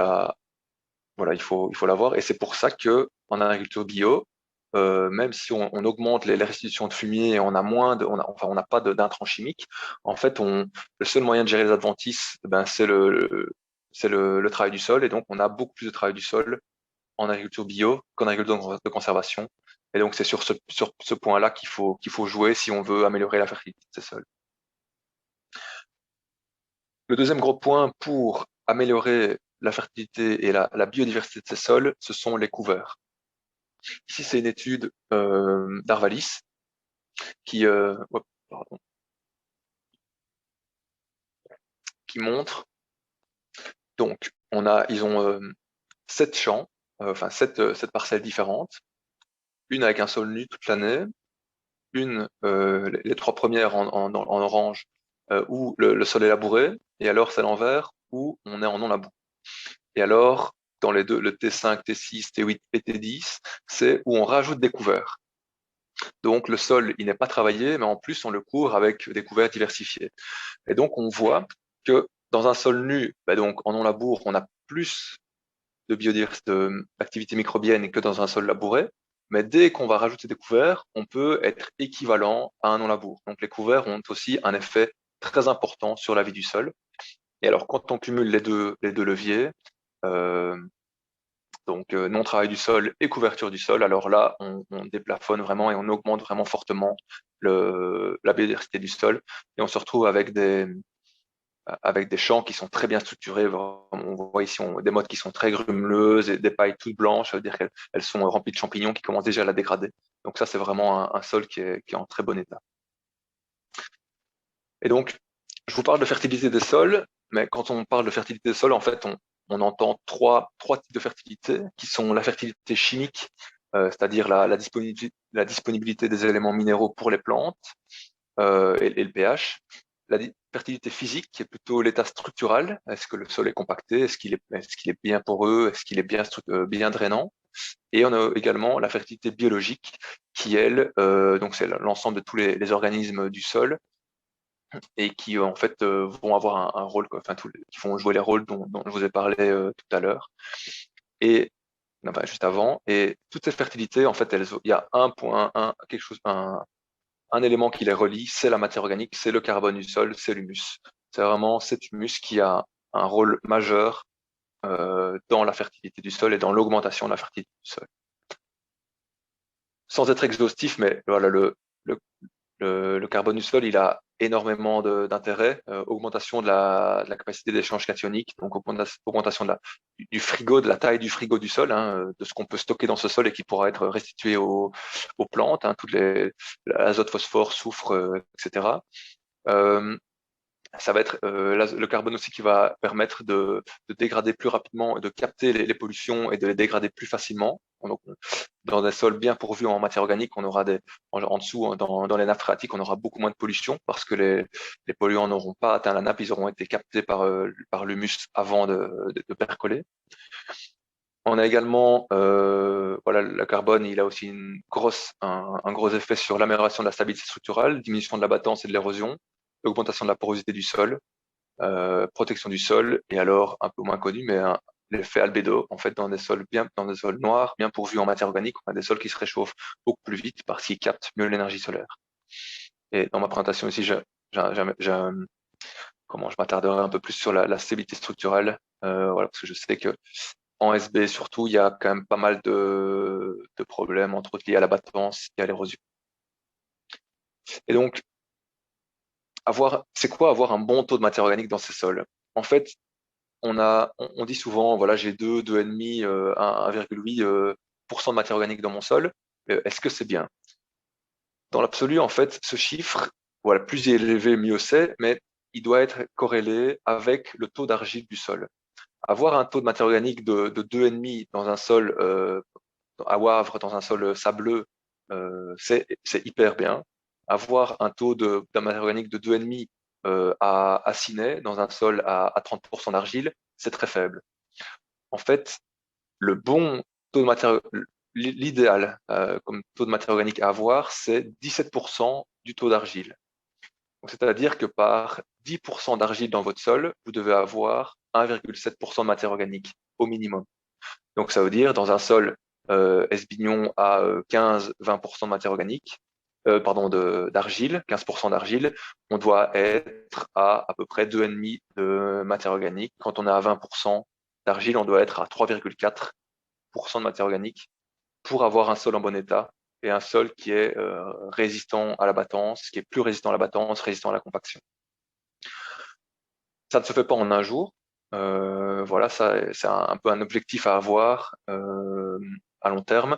voilà, il faut l'avoir, et c'est pour ça que en agriculture bio, même si on augmente les restitutions de fumier, on a moins on n'a pas d'intrants chimiques. En fait, le seul moyen de gérer les adventices, ben, c'est le travail du sol, et donc on a beaucoup plus de travail du sol en agriculture bio qu'en agriculture de conservation. Et donc c'est sur ce point-là qu'il faut jouer si on veut améliorer la fertilité de ces sols. Le deuxième gros point pour améliorer la fertilité et la biodiversité de ces sols, ce sont les couverts. Ici, c'est une étude d'Arvalis qui montre, donc, ils ont 7 champs, enfin 7 parcelles différentes, une avec un sol nu toute l'année, les 3 premières en orange, où le sol est labouré, et alors c'est l'envers, où on est en non-labour. Et alors, dans les deux, le T5, T6, T8 et T10, c'est où on rajoute des couverts. Donc le sol, il n'est pas travaillé, mais en plus, on le couvre avec des couverts diversifiés. Et donc, on voit que dans un sol nu, donc en non-labour, on a plus de biodiversité, d'activité microbienne que dans un sol labouré. Mais dès qu'on va rajouter des couverts, on peut être équivalent à un non-labour. Donc les couverts ont aussi un effet très important sur la vie du sol. Et alors, quand on cumule les deux leviers, euh, donc non-travail du sol et couverture du sol, alors là, on déplafonne vraiment et on augmente vraiment fortement la biodiversité du sol. Et on se retrouve avec des champs qui sont très bien structurés. On voit ici des mottes qui sont très grumeleuses et des pailles toutes blanches, ça veut dire qu'elles sont remplies de champignons qui commencent déjà à la dégrader. Donc ça, c'est vraiment un sol qui est en très bon état. Et donc, je vous parle de fertilité des sols, mais quand on parle de fertilité des sols, en fait, on entend trois types de fertilité, qui sont la fertilité chimique, c'est-à-dire la disponibilité des éléments minéraux pour les plantes, et le pH. La fertilité physique, qui est plutôt l'état structural. Est-ce que le sol est compacté? Est-ce qu'il est bien poreux? Est-ce qu'il est bien drainant? Et on a également la fertilité biologique, qui, elle, donc c'est l'ensemble de tous les organismes du sol, et qui en fait vont avoir un rôle, enfin qui vont jouer les rôles dont je vous ai parlé tout à l'heure, et enfin, juste avant. Et toute cette fertilité, en fait, il y a un élément qui les relie, c'est la matière organique, c'est le carbone du sol, c'est l'humus. C'est vraiment cet humus qui a un rôle majeur dans la fertilité du sol et dans l'augmentation de la fertilité du sol. Sans être exhaustif, mais voilà, le carbone du sol, il a énormément d'intérêt. Augmentation de la capacité d'échange cationique, donc augmentation du frigo, de la taille du frigo du sol, de ce qu'on peut stocker dans ce sol et qui pourra être restitué aux plantes, toutes l'azote, phosphore, soufre, etc. Ça va être le carbone aussi qui va permettre de dégrader plus rapidement, de capter les pollutions et de les dégrader plus facilement. Donc, dans des sols bien pourvus en matière organique, on aura en dessous, dans les nappes phréatiques, on aura beaucoup moins de pollution parce que les polluants n'auront pas atteint la nappe, ils auront été captés par l'humus avant de percoler. On a également, voilà, le carbone, il a aussi un gros effet sur l'amélioration de la stabilité structurale, diminution de l'abattance et de l'érosion, augmentation de la porosité du sol, protection du sol, et alors un peu moins connu, mais l'effet albédo, en fait, dans des sols noirs, bien pourvus en matière organique, on a des sols qui se réchauffent beaucoup plus vite parce qu'ils captent mieux l'énergie solaire. Et dans ma présentation ici, je m'attarderai un peu plus sur la stabilité structurelle, voilà, parce que je sais que en SB surtout, il y a quand même pas mal de problèmes, entre autres liés à l'abattance et à l'érosion. Et donc, c'est quoi avoir un bon taux de matière organique dans ces sols? En fait, on dit souvent, voilà, j'ai 2,5, 1,8% de matière organique dans mon sol. Est-ce que c'est bien? Dans l'absolu, en fait, ce chiffre, voilà, plus il est élevé, mieux c'est, mais il doit être corrélé avec le taux d'argile du sol. Avoir un taux de matière organique de 2,5 dans un sol à Wavre, dans un sol sableux, c'est hyper bien. Avoir un taux de matière organique de 2,5 à Ciney, dans un sol à 30% d'argile, c'est très faible. En fait, le bon taux de matière, l'idéal comme taux de matière organique à avoir, c'est 17% du taux d'argile. C'est-à-dire que par 10% d'argile dans votre sol, vous devez avoir 1,7% de matière organique au minimum. Donc ça veut dire dans un sol S-Bignon à 15-20% de matière organique, d'argile, 15% d'argile, on doit être à peu près 2,5 de matière organique. Quand on est à 20% d'argile, on doit être à 3,4% de matière organique pour avoir un sol en bon état et un sol qui est résistant à l'abattance, qui est plus résistant à l'abattance, résistant à la compaction. Ça ne se fait pas en un jour. Voilà, c'est un peu un objectif à avoir à long terme.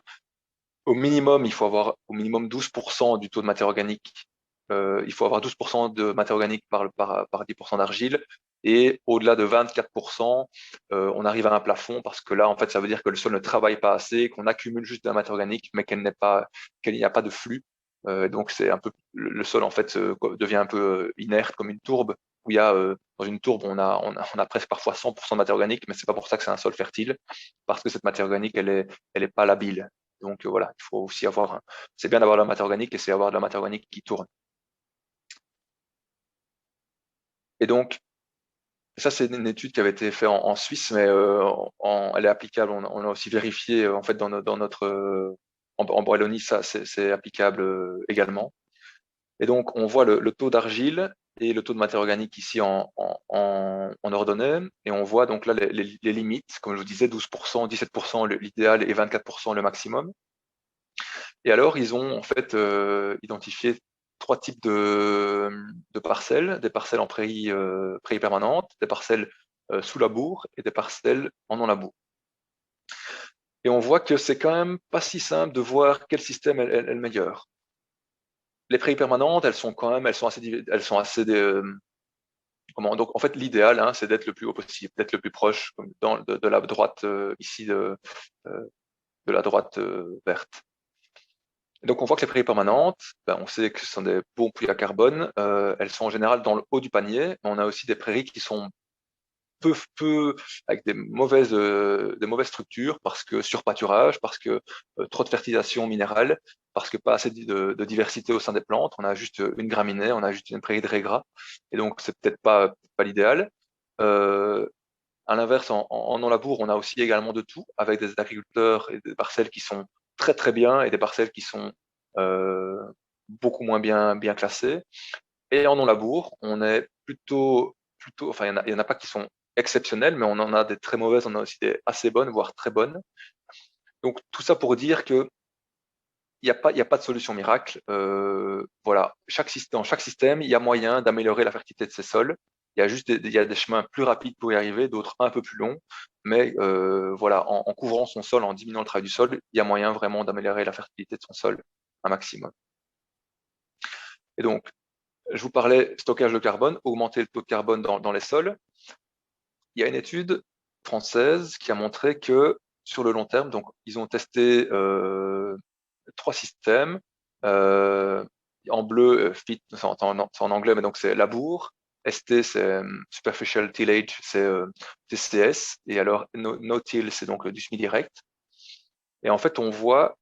Au minimum, il faut avoir au minimum 12% du taux de matière organique. Il faut avoir 12% de matière organique par 10% d'argile. Et au-delà de 24%, on arrive à un plafond parce que là, en fait, ça veut dire que le sol ne travaille pas assez, qu'on accumule juste de la matière organique, mais qu'il n'y a pas de flux. Donc, c'est un peu le sol, en fait, devient un peu inerte comme une tourbe où il y a, dans une tourbe, on a presque parfois 100% de matière organique, mais c'est pas pour ça que c'est un sol fertile, parce que cette matière organique, elle est pas labile. Donc voilà, il faut aussi c'est bien d'avoir de la matière organique et c'est avoir de la matière organique qui tourne. Et donc, ça, c'est une étude qui avait été faite en Suisse, mais elle est applicable. On a aussi vérifié, en fait, dans notre en Wallonie, ça, c'est applicable également. Et donc, on voit le taux d'argile et le taux de matière organique ici en ordonnée. Et on voit donc là les limites, comme je vous disais, 12%, 17% l'idéal et 24% le maximum. Et alors, ils ont en fait identifié 3 types de parcelles, des parcelles en prairie permanente, des parcelles sous labour et des parcelles en non-labour. Et on voit que c'est quand même pas si simple de voir quel système est le meilleur. Les prairies permanentes, elles sont assez donc en fait l'idéal, hein, c'est d'être le plus haut possible, d'être le plus proche de la droite ici de la droite verte. Donc on voit que les prairies permanentes, on sait que ce sont des bons puits à carbone, elles sont en général dans le haut du panier, mais on a aussi des prairies qui sont peu avec des mauvaises structures, parce que surpâturage, parce que trop de fertilisation minérale, parce que pas assez de diversité au sein des plantes, on a juste une graminée, on a juste une prairie de raies-gras, et donc c'est peut-être pas l'idéal. À l'inverse, en non-labour, on a aussi également de tout, avec des agriculteurs et des parcelles qui sont très très bien et des parcelles qui sont beaucoup moins bien classées. Et en non-labour, on est enfin, il y en a pas qui sont exceptionnelles, mais on en a des très mauvaises, on a aussi des assez bonnes, voire très bonnes. Donc tout ça pour dire que il n'y a pas de solution miracle. Voilà, dans chaque système, il y a moyen d'améliorer la fertilité de ces sols. Il y a des chemins plus rapides pour y arriver, d'autres un peu plus longs. Mais voilà, en couvrant son sol, en diminuant le travail du sol, il y a moyen vraiment d'améliorer la fertilité de son sol un maximum. Et donc, je vous parlais stockage de carbone, augmenter le taux de carbone dans les sols. Il y a une étude française qui a montré que sur le long terme, donc ils ont testé 3 systèmes. En bleu, FIT, c'est en anglais, mais donc c'est labour. ST, c'est Superficial Tillage, c'est TCS. Et alors No-Till, c'est donc du semi-direct. Et en fait, on voit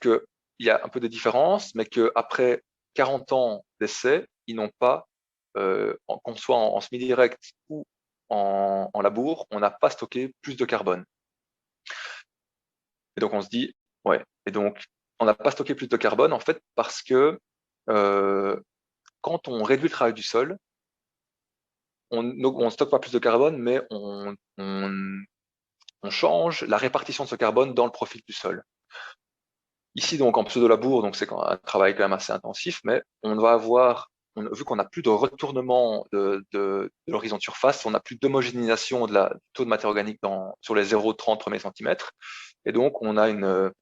qu'il y a un peu de différence, mais qu'après 40 ans d'essai, ils n'ont pas, qu'on soit en semi-direct ou en labour, on n'a pas stocké plus de carbone. Et donc on se dit, ouais, et donc on n'a pas stocké plus de carbone en fait parce que quand on réduit le travail du sol, on ne stocke pas plus de carbone, mais on change la répartition de ce carbone dans le profil du sol. Ici, donc, en pseudo-labour, donc c'est un travail quand même assez intensif, mais on va avoir, vu qu'on n'a plus de retournement de l'horizon de surface, on n'a plus d'homogénéisation du taux de matière organique sur les 0,30 premiers centimètres. Et donc, on va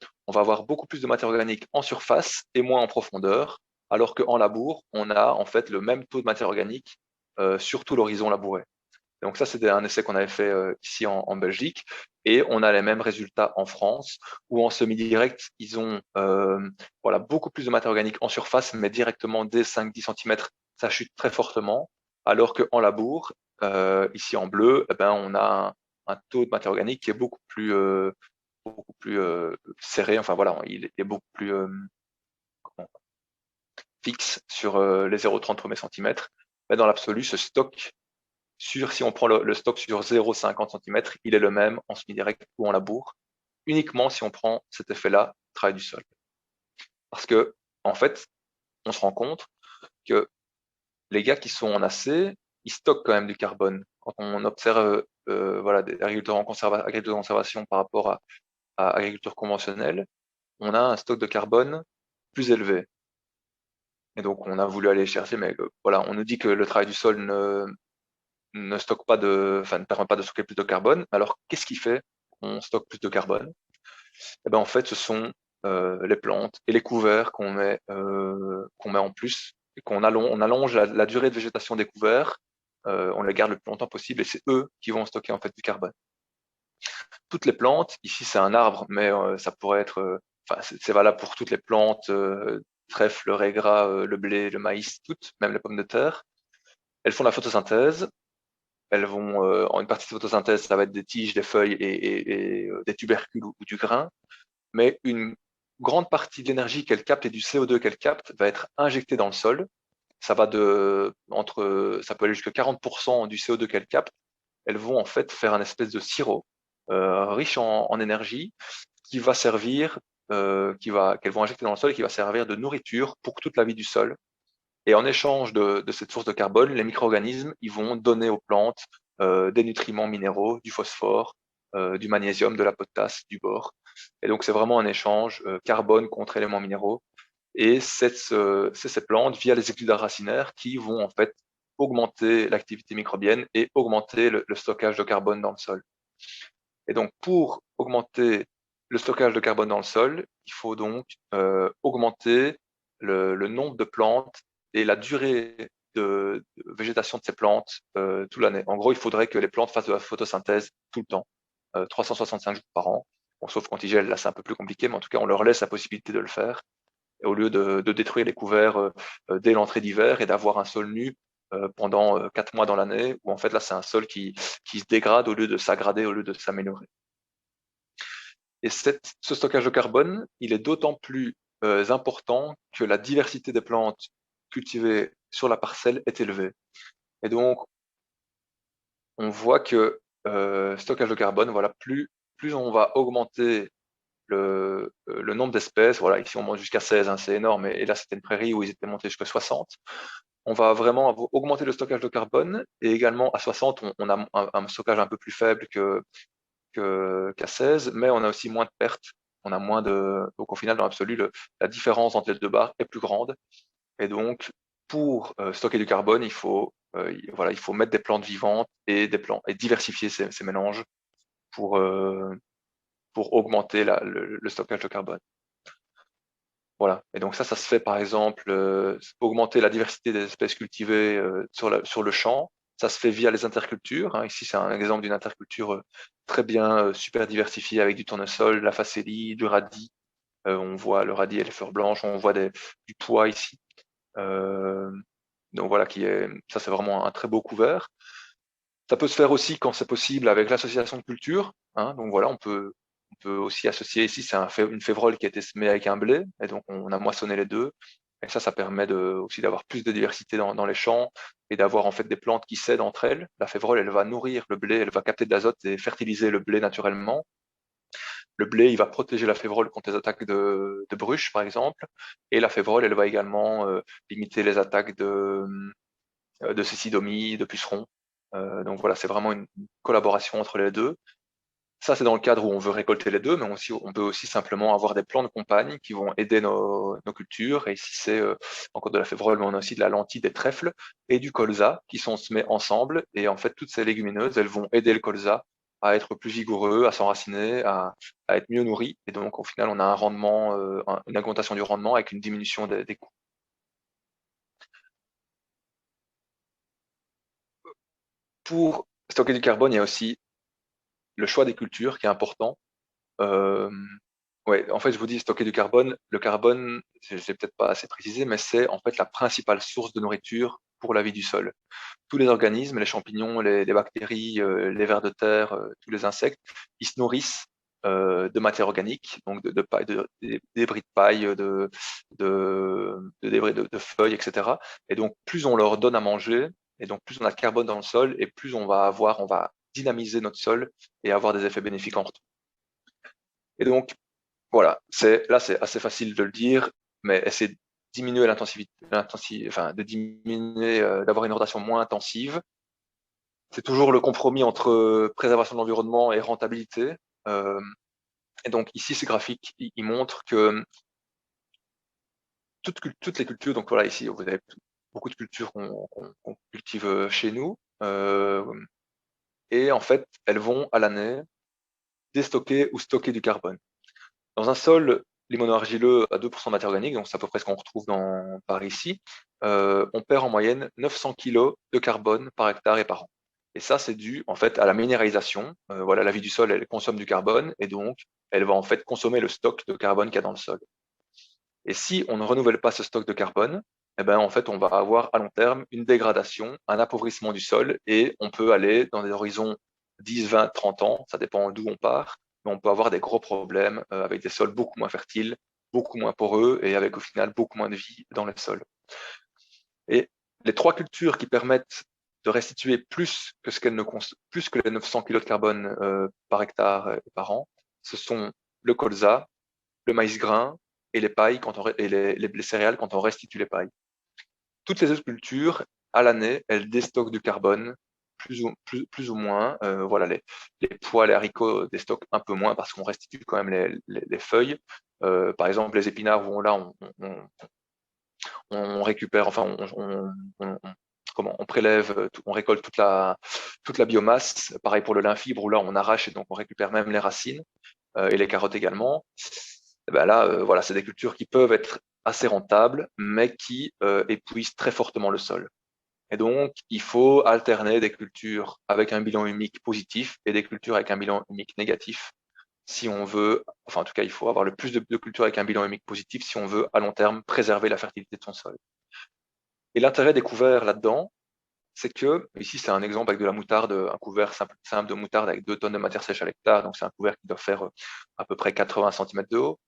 avoir beaucoup plus de matière organique en surface et moins en profondeur, alors qu'en labour, on a en fait le même taux de matière organique sur tout l'horizon labouré. Donc ça, c'était un essai qu'on avait fait ici en Belgique, et on a les mêmes résultats en France, où en semi-direct, ils ont voilà, beaucoup plus de matière organique en surface, mais directement dès 5-10 cm, ça chute très fortement, alors qu'en labour, ici en bleu, eh ben, on a un taux de matière organique qui est beaucoup plus serré, enfin voilà, il est beaucoup plus fixe sur les 0,30 premiers centimètres. Mais dans l'absolu, ce stock si on prend le stock sur 0,50 cm, il est le même en semi-direct ou en labour, uniquement si on prend cet effet-là, travail du sol. Parce que, en fait, on se rend compte que les gars qui sont en AC, ils stockent quand même du carbone. Quand on observe voilà, des agriculteurs en conservation par rapport à agriculture conventionnelle, on a un stock de carbone plus élevé. Et donc, on a voulu aller chercher, mais voilà, on nous dit que le travail du sol ne stocke pas ne permet pas de stocker plus de carbone. Alors, qu'est-ce qui fait qu'on stocke plus de carbone? Eh ben, en fait, ce sont les plantes et les couverts qu'on met en plus, et on allonge la durée de végétation des couverts, on les garde le plus longtemps possible, et c'est eux qui vont stocker en fait du carbone. Toutes les plantes, ici c'est un arbre, mais ça pourrait être, c'est valable pour toutes les plantes, trèfle, le raies gras, le blé, le maïs, toutes, même les pommes de terre. elles font la photosynthèse. Elles vont, en une partie de photosynthèse, ça va être des tiges, des feuilles et des tubercules ou du grain. Mais une grande partie de l'énergie qu'elles captent et du CO2 qu'elles captent va être injectée dans le sol. Ça va ça peut aller jusqu'à 40% du CO2 qu'elles captent. Elles vont en fait faire un espèce de sirop riche en énergie qui va servir, qu'elles vont injecter dans le sol et qui va servir de nourriture pour toute la vie du sol. Et en échange de cette source de carbone, les micro-organismes, ils vont donner aux plantes des nutriments minéraux, du phosphore, du magnésium, de la potasse, du bore. Et donc, c'est vraiment un échange carbone contre éléments minéraux. Et c'est ces plantes, via les écluses racinaires, qui vont en fait augmenter l'activité microbienne et augmenter le stockage de carbone dans le sol. Et donc, pour augmenter le stockage de carbone dans le sol, il faut donc augmenter le nombre de plantes et la durée de végétation de ces plantes toute l'année. En gros, il faudrait que les plantes fassent de la photosynthèse tout le temps, 365 jours par an. Bon, sauf quand ils gèlent, là c'est un peu plus compliqué, mais en tout cas, on leur laisse la possibilité de le faire. Et au lieu de détruire les couverts dès l'entrée d'hiver et d'avoir un sol nu pendant 4 mois dans l'année, où en fait là c'est un sol qui se dégrade au lieu de s'aggrader, au lieu de s'améliorer. Et ce stockage de carbone, il est d'autant plus important que la diversité des plantes cultivées sur la parcelle est élevée. Et donc, on voit que stockage de carbone, voilà, plus on va augmenter le nombre d'espèces, voilà, ici on monte jusqu'à 16, hein, c'est énorme, et là c'était une prairie où ils étaient montés jusqu'à 60. On va vraiment augmenter le stockage de carbone, et également à 60, on a un stockage un peu plus faible qu'à 16, mais on a aussi moins de pertes, on a moins de. Donc au final, dans l'absolu, la différence entre les deux barres est plus grande. Et donc, pour stocker du carbone, voilà, il faut mettre des plantes vivantes et diversifier ces mélanges pour, pour augmenter le stockage de carbone. Voilà. Et donc ça se fait par exemple, augmenter la diversité des espèces cultivées sur le champ. Ça se fait via les intercultures, hein. Ici, c'est un exemple d'une interculture très bien, super diversifiée avec du tournesol, de la facélie, du radis. On voit le radis et les fleurs blanches, on voit du pois ici. Donc voilà, ça c'est vraiment un très beau couvert. Ça peut se faire aussi quand c'est possible avec l'association de cultures, hein. Donc voilà, on peut aussi associer ici, c'est une févrole qui a été semée avec un blé, et donc on a moissonné les deux. Et ça permet aussi d'avoir plus de diversité dans les champs et d'avoir en fait des plantes qui s'aident entre elles. La févrole, elle va nourrir le blé, elle va capter de l'azote et fertiliser le blé naturellement. Le blé, il va protéger la févrole contre les attaques de bruches, par exemple. Et la févrole, elle va également limiter les attaques de cécidomie, de pucerons. Donc voilà, c'est vraiment une collaboration entre les deux. Ça, c'est dans le cadre où on veut récolter les deux, mais on peut aussi simplement avoir des plants de compagne qui vont aider nos cultures. Et ici, c'est encore de la févrole, mais on a aussi de la lentille, des trèfles et du colza qui sont semés ensemble. Et en fait, toutes ces légumineuses, elles vont aider le colza à être plus vigoureux, à s'enraciner, à être mieux nourri. Et donc, au final, on a un rendement, une augmentation du rendement avec une diminution des coûts. Pour stocker du carbone, il y a aussi le choix des cultures qui est important. Ouais, en fait, je vous dis stocker du carbone. Le carbone, je l'ai peut-être pas assez précisé, mais c'est en fait la principale source de nourriture pour la vie du sol. Tous les organismes, les champignons, les bactéries, les vers de terre, tous les insectes, ils se nourrissent de matière organique, donc de paille, des débris de paille, de débris de feuilles, etc. Et donc, plus on leur donne à manger, et donc plus on a de carbone dans le sol, et plus on va dynamiser notre sol et avoir des effets bénéfiques en retour. Et donc, voilà, là c'est assez facile de le dire, mais essayer de diminuer de diminuer, d'avoir une rotation moins intensive. C'est toujours le compromis entre préservation de l'environnement et rentabilité. Et donc ici, ces graphiques, ils montrent que toutes les cultures, donc voilà, ici vous avez beaucoup de cultures qu'on cultive chez nous, et en fait, elles vont à l'année déstocker ou stocker du carbone. Dans un sol limono-argileux à 2% de matière organique, donc c'est à peu près ce qu'on retrouve par ici, on perd en moyenne 900 kg de carbone par hectare et par an. Et ça, c'est dû en fait à la minéralisation. Voilà, la vie du sol, elle consomme du carbone et donc elle va en fait consommer le stock de carbone qu'il y a dans le sol. Et si on ne renouvelle pas ce stock de carbone, eh ben, en fait, on va avoir à long terme une dégradation, un appauvrissement du sol, et on peut aller dans des horizons 10, 20, 30 ans, ça dépend d'où on part, mais on peut avoir des gros problèmes avec des sols beaucoup moins fertiles, beaucoup moins poreux, et avec au final beaucoup moins de vie dans le sol. Et les trois cultures qui permettent de restituer plus que plus que les 900 kg de carbone par hectare et par an, ce sont le colza, le maïs grain et les pailles et les céréales quand on restitue les pailles. Toutes les autres cultures, à l'année, elles déstockent du carbone, plus ou moins. Voilà, les pois, les haricots déstockent un peu moins parce qu'on restitue quand même les feuilles. Par exemple, les épinards, où là, on récupère, enfin, on prélève, on récolte toute la biomasse. Pareil pour le lin fibre, où là, on arrache et donc on récupère même les racines et les carottes également. Et ben là, voilà, c'est des cultures qui peuvent être assez rentables, mais qui épuisent très fortement le sol. Et donc, il faut alterner des cultures avec un bilan humique positif et des cultures avec un bilan humique négatif si on veut, enfin en tout cas, il faut avoir le plus de cultures avec un bilan humique positif si on veut à long terme préserver la fertilité de son sol. Et l'intérêt des couverts là-dedans, c'est que, ici c'est un exemple avec de la moutarde, un couvert simple de moutarde avec 2 tonnes de matière sèche à l'hectare, donc c'est un couvert qui doit faire à peu près 80 cm de haut.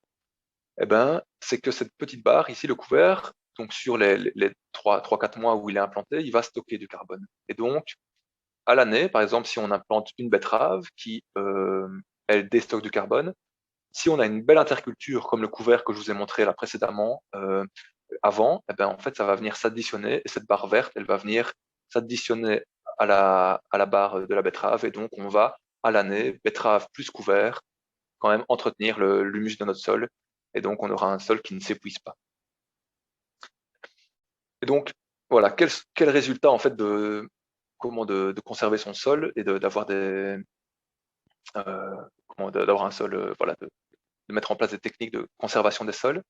Eh ben, c'est que cette petite barre, ici, le couvert, donc sur les 3-4 mois où il est implanté, il va stocker du carbone. Et donc, à l'année, par exemple, si on implante une betterave qui, elle déstocke du carbone, si on a une belle interculture comme le couvert que je vous ai montré là précédemment, avant, eh ben, en fait, ça va venir s'additionner et cette barre verte, elle va venir s'additionner à la barre de la betterave et donc on va, à l'année, betterave plus couvert, quand même entretenir l'humus de notre sol et donc on aura un sol qui ne s'épuise pas. Et donc, voilà, quel résultat en fait de conserver son sol et d'avoir d'avoir un sol, voilà, de mettre en place des techniques de conservation des sols.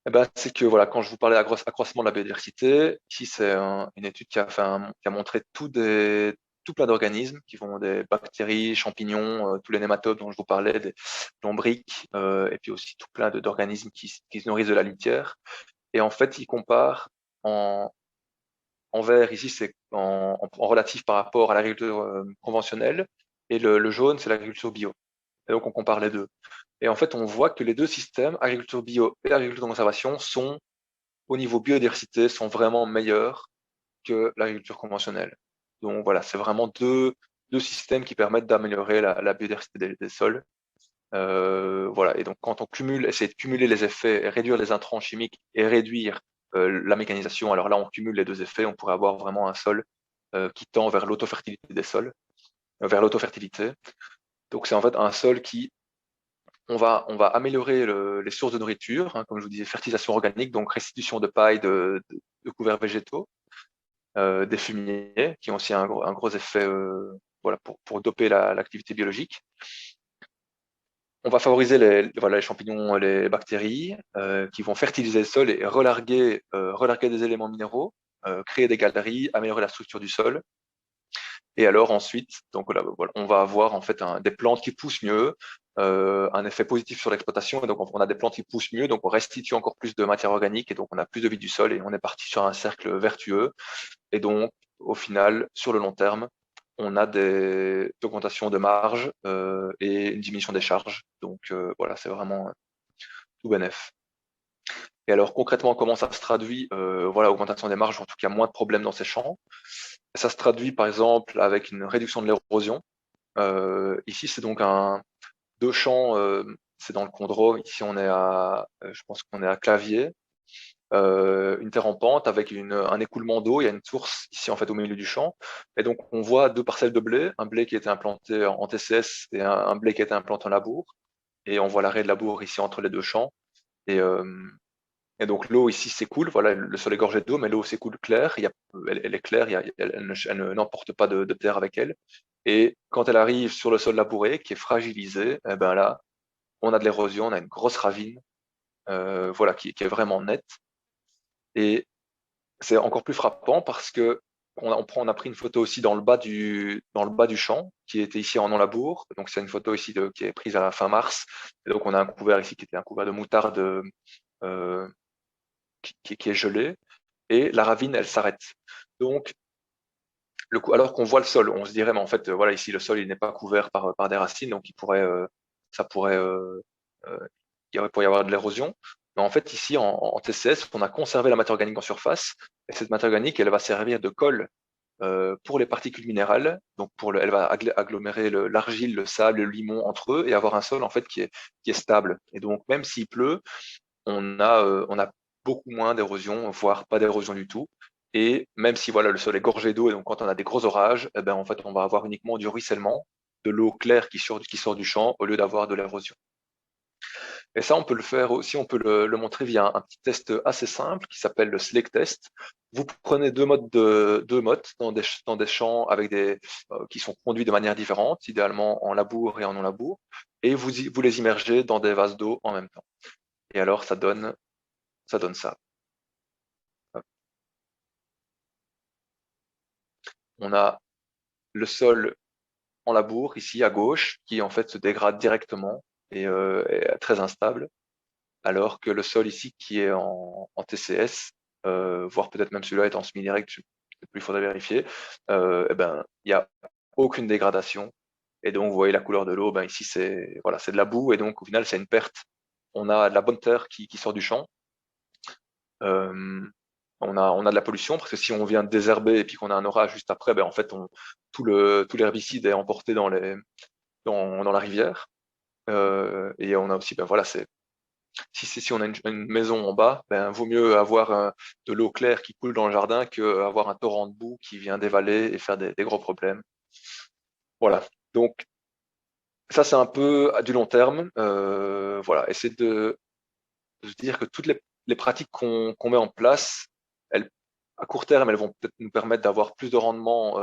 Eh ben, c'est que voilà, quand je vous parlais d'accroissement de la biodiversité, ici c'est une étude qui a montré tout plein d'organismes qui vont des bactéries, champignons, tous les nématodes dont je vous parlais, des lombriques, et puis aussi tout plein d'organismes qui se nourrissent de la litière. Et en fait, ils comparent en, en vert, ici c'est en relatif par rapport à l'agriculture conventionnelle, et le jaune c'est l'agriculture bio. Et donc on compare les deux. Et en fait, on voit que les deux systèmes, agriculture bio et agriculture de conservation, sont, au niveau biodiversité, sont vraiment meilleurs que l'agriculture conventionnelle. Donc voilà, c'est vraiment deux systèmes qui permettent d'améliorer la biodiversité des sols. Voilà. Et donc quand on essaie de cumuler les effets, réduire les intrants chimiques et réduire la mécanisation, alors là on cumule les deux effets, on pourrait avoir vraiment un sol qui tend vers l'autofertilité des sols, vers l'autofertilité. Donc c'est en fait un sol qui on va améliorer les sources de nourriture, hein, comme je vous disais, fertilisation organique, donc restitution de paille, de couverts végétaux, des fumiers, qui ont aussi un gros effet voilà, pour doper l'activité biologique. On va favoriser les champignons, les bactéries, qui vont fertiliser le sol et relarguer des éléments minéraux, créer des galeries, améliorer la structure du sol. Et alors ensuite, donc voilà, on va avoir en fait des plantes qui poussent mieux, un effet positif sur l'exploitation. Et donc on a des plantes qui poussent mieux, donc on restitue encore plus de matière organique et donc on a plus de vie du sol et on est parti sur un cercle vertueux. Et donc au final, sur le long terme, on a des augmentations de marge et une diminution des charges. Donc voilà, c'est vraiment tout bénef. Et alors concrètement, comment ça se traduit? Voilà, augmentation des marges, en tout cas moins de problèmes dans ces champs. Ça se traduit par exemple avec une réduction de l'érosion. Ici, c'est donc deux champs, c'est dans le Condro. Ici, je pense qu'on est à Clavier, une terre en pente avec un écoulement d'eau. Il y a une source ici en fait au milieu du champ. Et donc, on voit deux parcelles de blé, un blé qui a été implanté en TCS et un blé qui a été implanté en labour. Et on voit l'arrêt de labour ici entre les deux champs. Et, et donc l'eau ici s'écoule, voilà, le sol est gorgé d'eau, mais l'eau s'écoule claire, elle est claire, elle n'emporte pas de terre avec elle. Et quand elle arrive sur le sol labouré, qui est fragilisé, eh ben là, on a de l'érosion, on a une grosse ravine, voilà, qui est vraiment nette. Et c'est encore plus frappant parce que on a pris une photo aussi dans le bas du champ, qui était ici en non-labour. Donc c'est une photo ici qui est prise à la fin mars. Et donc on a un couvert ici qui était un couvert de moutarde qui est gelé. et la ravine, elle s'arrête. Donc, alors qu'on voit le sol, on se dirait, mais en fait, voilà, ici, le sol, il n'est pas couvert par des racines, donc il pourrait y avoir de l'érosion. Mais en fait, ici, en TCS, on a conservé la matière organique en surface, et cette matière organique, elle va servir de colle pour les particules minérales. Donc, elle va agglomérer l'argile, le sable, le limon entre eux, et avoir un sol, en fait, qui est stable. Et donc, même s'il pleut, on a beaucoup moins d'érosion, voire pas d'érosion du tout. Et même si voilà, le sol est gorgé d'eau, et donc quand on a des gros orages, eh ben, en fait, on va avoir uniquement du ruissellement, de l'eau claire qui sort du champ, au lieu d'avoir de l'érosion. Et ça, on peut le faire aussi, on peut le montrer via un petit test assez simple qui s'appelle le Select Test. Vous prenez deux mottes dans des champs qui sont conduits de manière différente, idéalement en labour et en non-labour, et vous les immergez dans des vases d'eau en même temps. Et alors, ça donne ça. On a le sol en labour, ici à gauche, qui en fait se dégrade directement et est très instable, alors que le sol ici qui est en TCS, voire peut-être même celui-là est en semi-direct, il faudrait vérifier, eh ben, il n'y a aucune dégradation. Et donc, vous voyez la couleur de l'eau, ben, ici c'est de la boue, et donc au final c'est une perte. On a de la bonne terre qui sort du champ. On a de la pollution, parce que si on vient désherber et puis qu'on a un orage juste après, ben en fait, tout l'herbicide est emporté dans la rivière. Et on a aussi, ben voilà, si on a une maison en bas, ben vaut mieux avoir de l'eau claire qui coule dans le jardin qu'avoir un torrent de boue qui vient dévaler et faire des gros problèmes. Voilà. Donc ça, c'est un peu à du long terme. Voilà, essayer de se dire que toutes les pratiques qu'on met en place, à court terme, elles vont peut-être nous permettre d'avoir plus de rendement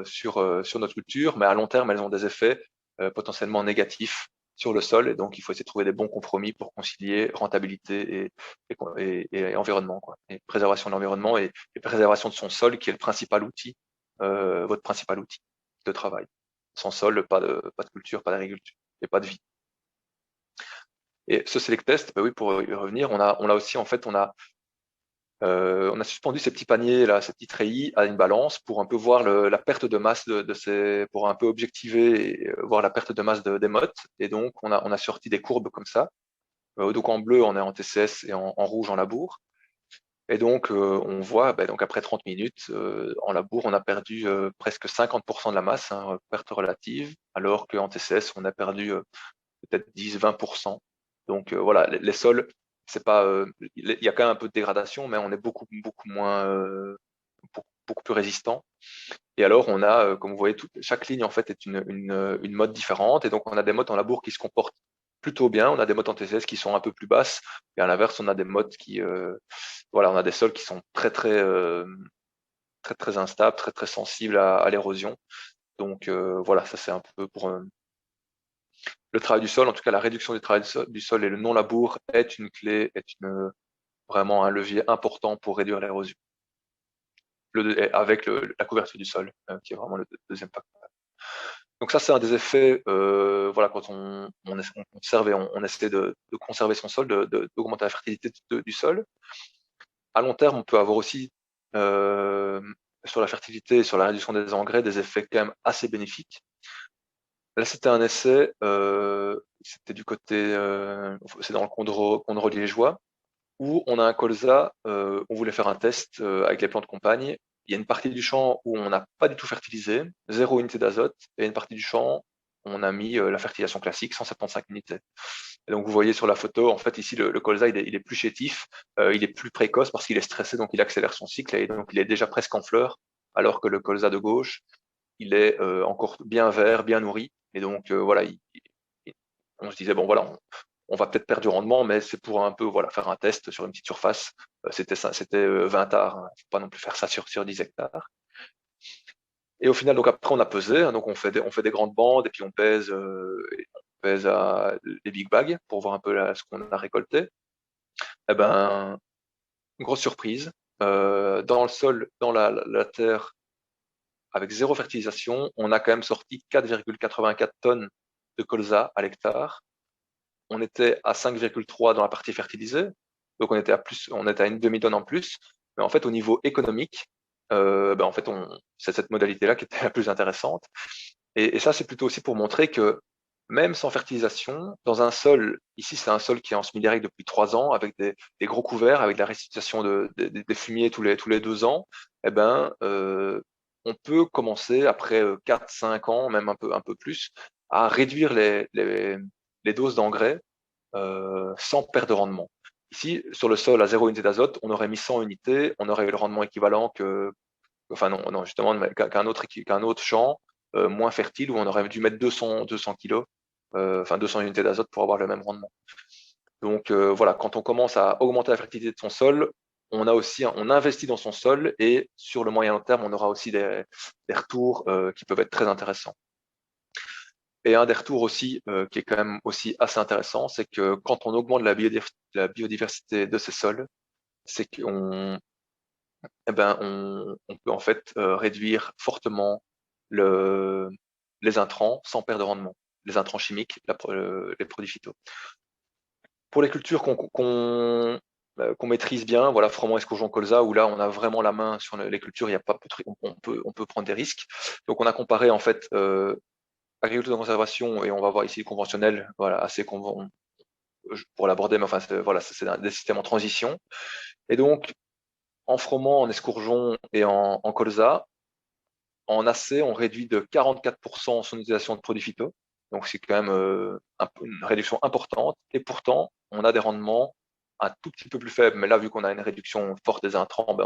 sur notre culture, mais à long terme, elles ont des effets potentiellement négatifs sur le sol. Et donc, il faut essayer de trouver des bons compromis pour concilier rentabilité et environnement, quoi. Et préservation de l'environnement et préservation de son sol, qui est le principal outil, votre principal outil de travail. Sans sol, pas de culture, pas d'agriculture et pas de vie. Et ce select test, ben oui, pour y revenir, on a aussi, en fait, on a suspendu ces petits paniers là, ces petits treillis à une balance pour un peu voir la perte de masse pour un peu objectiver et voir la perte de masse des mottes. Et donc on a sorti des courbes comme ça. Donc en bleu on est en TCS et en rouge en labour. Et donc on voit, ben, donc après 30 minutes en labour on a perdu presque 50% de la masse, hein, perte relative, alors qu'en TCS on a perdu peut-être 10-20%. Donc voilà, les sols, c'est pas, il y a quand même un peu de dégradation, mais on est beaucoup moins, beaucoup plus résistant. Et alors on a, comme vous voyez, chaque ligne en fait est une mode différente, et donc on a des modes en labour qui se comportent plutôt bien, on a des modes en TCS qui sont un peu plus basses, et à l'inverse on a des modes voilà, on a des sols qui sont très très instables, très sensibles à l'érosion. Donc voilà, ça c'est un peu pour le travail du sol, en tout cas la réduction du travail du sol et le non-labour est une clé, vraiment un levier important pour réduire l'érosion. Avec la couverture du sol, qui est vraiment le deuxième facteur. Donc ça, c'est un des effets, voilà, quand on conserve et on essaie de conserver son sol, d'augmenter la fertilité du sol. À long terme, on peut avoir aussi, sur la fertilité et sur la réduction des engrais, des effets quand même assez bénéfiques. Là, c'était un essai, c'était du côté, c'est dans le Condro liégeois, où on a un colza, on voulait faire un test avec les plantes compagnes. Il y a une partie du champ où on n'a pas du tout fertilisé, 0 unité d'azote, et une partie du champ où on a mis la fertilisation classique, 175 unités. Et donc vous voyez sur la photo, en fait ici le colza il est plus chétif, il est plus précoce parce qu'il est stressé, donc il accélère son cycle et donc il est déjà presque en fleurs, alors que le colza de gauche, il est encore bien vert, bien nourri. Et donc voilà, on se disait bon voilà, on va peut-être perdre du rendement, mais c'est pour un peu voilà faire un test sur une petite surface. C'était 20 arts, hein. Faut pas non plus faire ça sur 10 hectares. Et au final, donc après on a pesé, hein, donc on fait des grandes bandes et puis on pèse les big bags pour voir un peu ce qu'on a récolté. Eh ben, une grosse surprise. Dans le sol, dans la terre, avec 0 fertilisation, on a quand même sorti 4,84 tonnes de colza à l'hectare. On était à 5,3 dans la partie fertilisée, donc on était à une demi-tonne en plus. Mais en fait, au niveau économique, en fait, c'est cette modalité-là qui était la plus intéressante. Et ça, c'est plutôt aussi pour montrer que même sans fertilisation, dans un sol, ici c'est un sol qui est en semi-direct depuis 3 ans, avec des gros couverts, avec la restitution des fumiers tous les 2 ans, on peut commencer après 4-5 ans, même un peu plus, à réduire les doses d'engrais sans perte de rendement. Ici, sur le sol à 0 unité d'azote, on aurait mis 100 unités, on aurait eu le rendement équivalent enfin non, justement, qu'un autre champ moins fertile où on aurait dû mettre 200 kilos, enfin 200 unités d'azote pour avoir le même rendement. Donc voilà, quand on commence à augmenter la fertilité de son sol, on investit dans son sol et sur le moyen long terme, on aura aussi des retours qui peuvent être très intéressants. Et un des retours aussi qui est quand même aussi assez intéressant, c'est que quand on augmente la biodiversité de ces sols, c'est qu'on on peut en fait réduire fortement les intrants sans perdre de rendement, les intrants chimiques, les produits phyto. Pour les cultures qu'on maîtrise bien, voilà, froment, escourgeon, colza, où là on a vraiment la main sur les cultures, il y a pas, on peut prendre des risques. Donc on a comparé en fait agriculture de conservation et on va voir ici conventionnel, voilà, assez pour l'aborder, mais enfin voilà, c'est des systèmes en transition. Et donc en froment, en escourgeon et en colza, en AC, on réduit de 44% son utilisation de produits phyto. Donc c'est quand même une réduction importante. Et pourtant, on a des rendements un tout petit peu plus faibles. Mais là, vu qu'on a une réduction forte des intrants,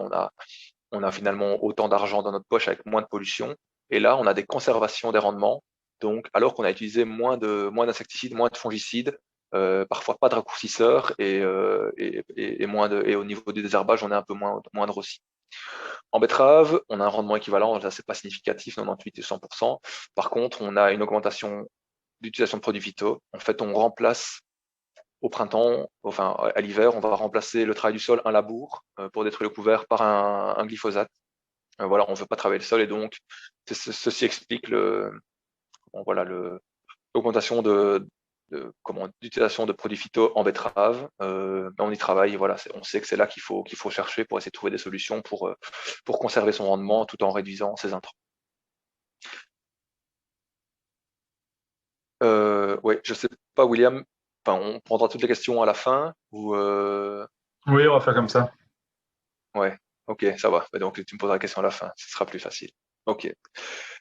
on a finalement autant d'argent dans notre poche avec moins de pollution. Et là, on a des conservations des rendements. Donc, alors qu'on a utilisé moins d'insecticides, moins de fongicides, parfois pas de raccourcisseurs et au niveau du désherbage, on est un peu moindre aussi. En betterave, on a un rendement équivalent, là c'est pas significatif, 98 et 100%. Par contre, on a une augmentation d'utilisation de produits phyto. En fait, on remplace au printemps, enfin à l'hiver, on va remplacer le travail du sol, un labour pour détruire le couvert par un glyphosate. Voilà, on ne veut pas travailler le sol et donc ceci explique voilà, l'augmentation d'utilisation de produits phyto en betterave. On y travaille, voilà, on sait que c'est là qu'il faut chercher pour essayer de trouver des solutions pour conserver son rendement tout en réduisant ses intrants. Ouais, je sais pas, William. Enfin, on prendra toutes les questions à la fin ou Oui, on va faire comme ça. ouais, ok, ça va. Mais donc tu me poseras la question à la fin, ce sera plus facile. Ok.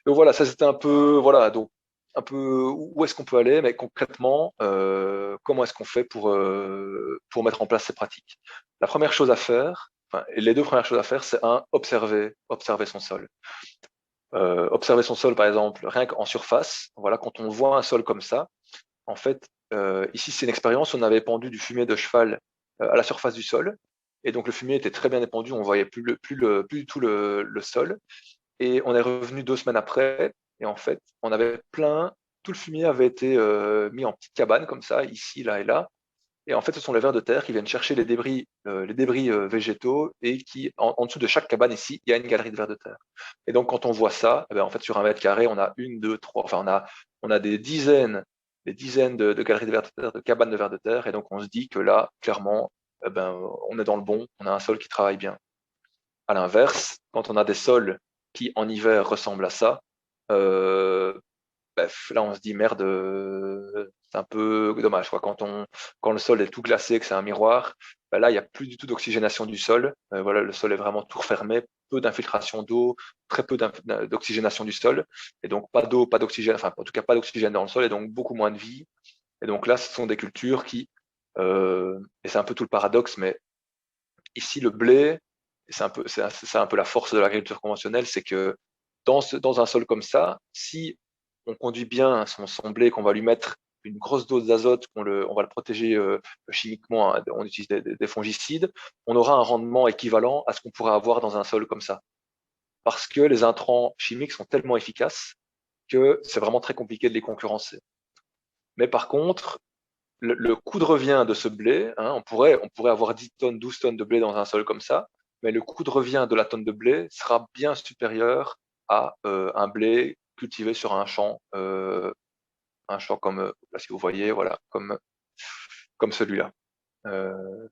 Donc voilà, ça c'était un peu, voilà, donc un peu où est-ce qu'on peut aller, mais concrètement, comment est-ce qu'on fait pour mettre en place ces pratiques? La première chose à faire, enfin, les deux premières choses à faire, c'est observer son sol. Observer son sol, par exemple, rien qu'en surface. Voilà, quand on voit un sol comme ça, en fait, ici c'est une expérience, on avait pendu du fumier de cheval à la surface du sol, et donc le fumier était très bien épandu, on voyait plus du tout le sol. Et on est revenu 2 semaines après, et en fait, on avait tout le fumier avait été mis en petites cabanes comme ça, ici, là et là. Et en fait, ce sont les vers de terre qui viennent chercher les débris végétaux et qui, en dessous de chaque cabane ici, il y a une galerie de vers de terre. Et donc, quand on voit ça, en fait, sur 1 mètre carré, on a une, deux, trois, enfin, on a des dizaines de galeries de vers de terre, de cabanes de vers de terre. Et donc, on se dit que là, clairement, on est dans le bon, on a un sol qui travaille bien. À l'inverse, quand on a des sols qui en hiver ressemblent à ça, euh, là on se dit merde, c'est un peu dommage quoi. Quand le sol est tout glacé, que c'est un miroir, là il n'y a plus du tout d'oxygénation du sol. Voilà, le sol est vraiment tout refermé, peu d'infiltration d'eau, très peu d'oxygénation du sol, et donc pas d'eau, pas d'oxygène, enfin en tout cas pas d'oxygène dans le sol, et donc beaucoup moins de vie. Et donc là, ce sont des cultures et c'est un peu tout le paradoxe, mais ici le blé, c'est un peu la force de l'agriculture conventionnelle, c'est que dans un sol comme ça, si on conduit bien son blé, qu'on va lui mettre une grosse dose d'azote, on va le protéger chimiquement, hein, on utilise des fongicides, on aura un rendement équivalent à ce qu'on pourrait avoir dans un sol comme ça. Parce que les intrants chimiques sont tellement efficaces que c'est vraiment très compliqué de les concurrencer. Mais par contre, le coût de revient de ce blé, hein, on pourrait avoir 10 tonnes, 12 tonnes de blé dans un sol comme ça, mais le coût de revient de la tonne de blé sera bien supérieur à un blé cultivé sur un champ comme, là, si vous voyez, voilà, comme celui-là. Je ne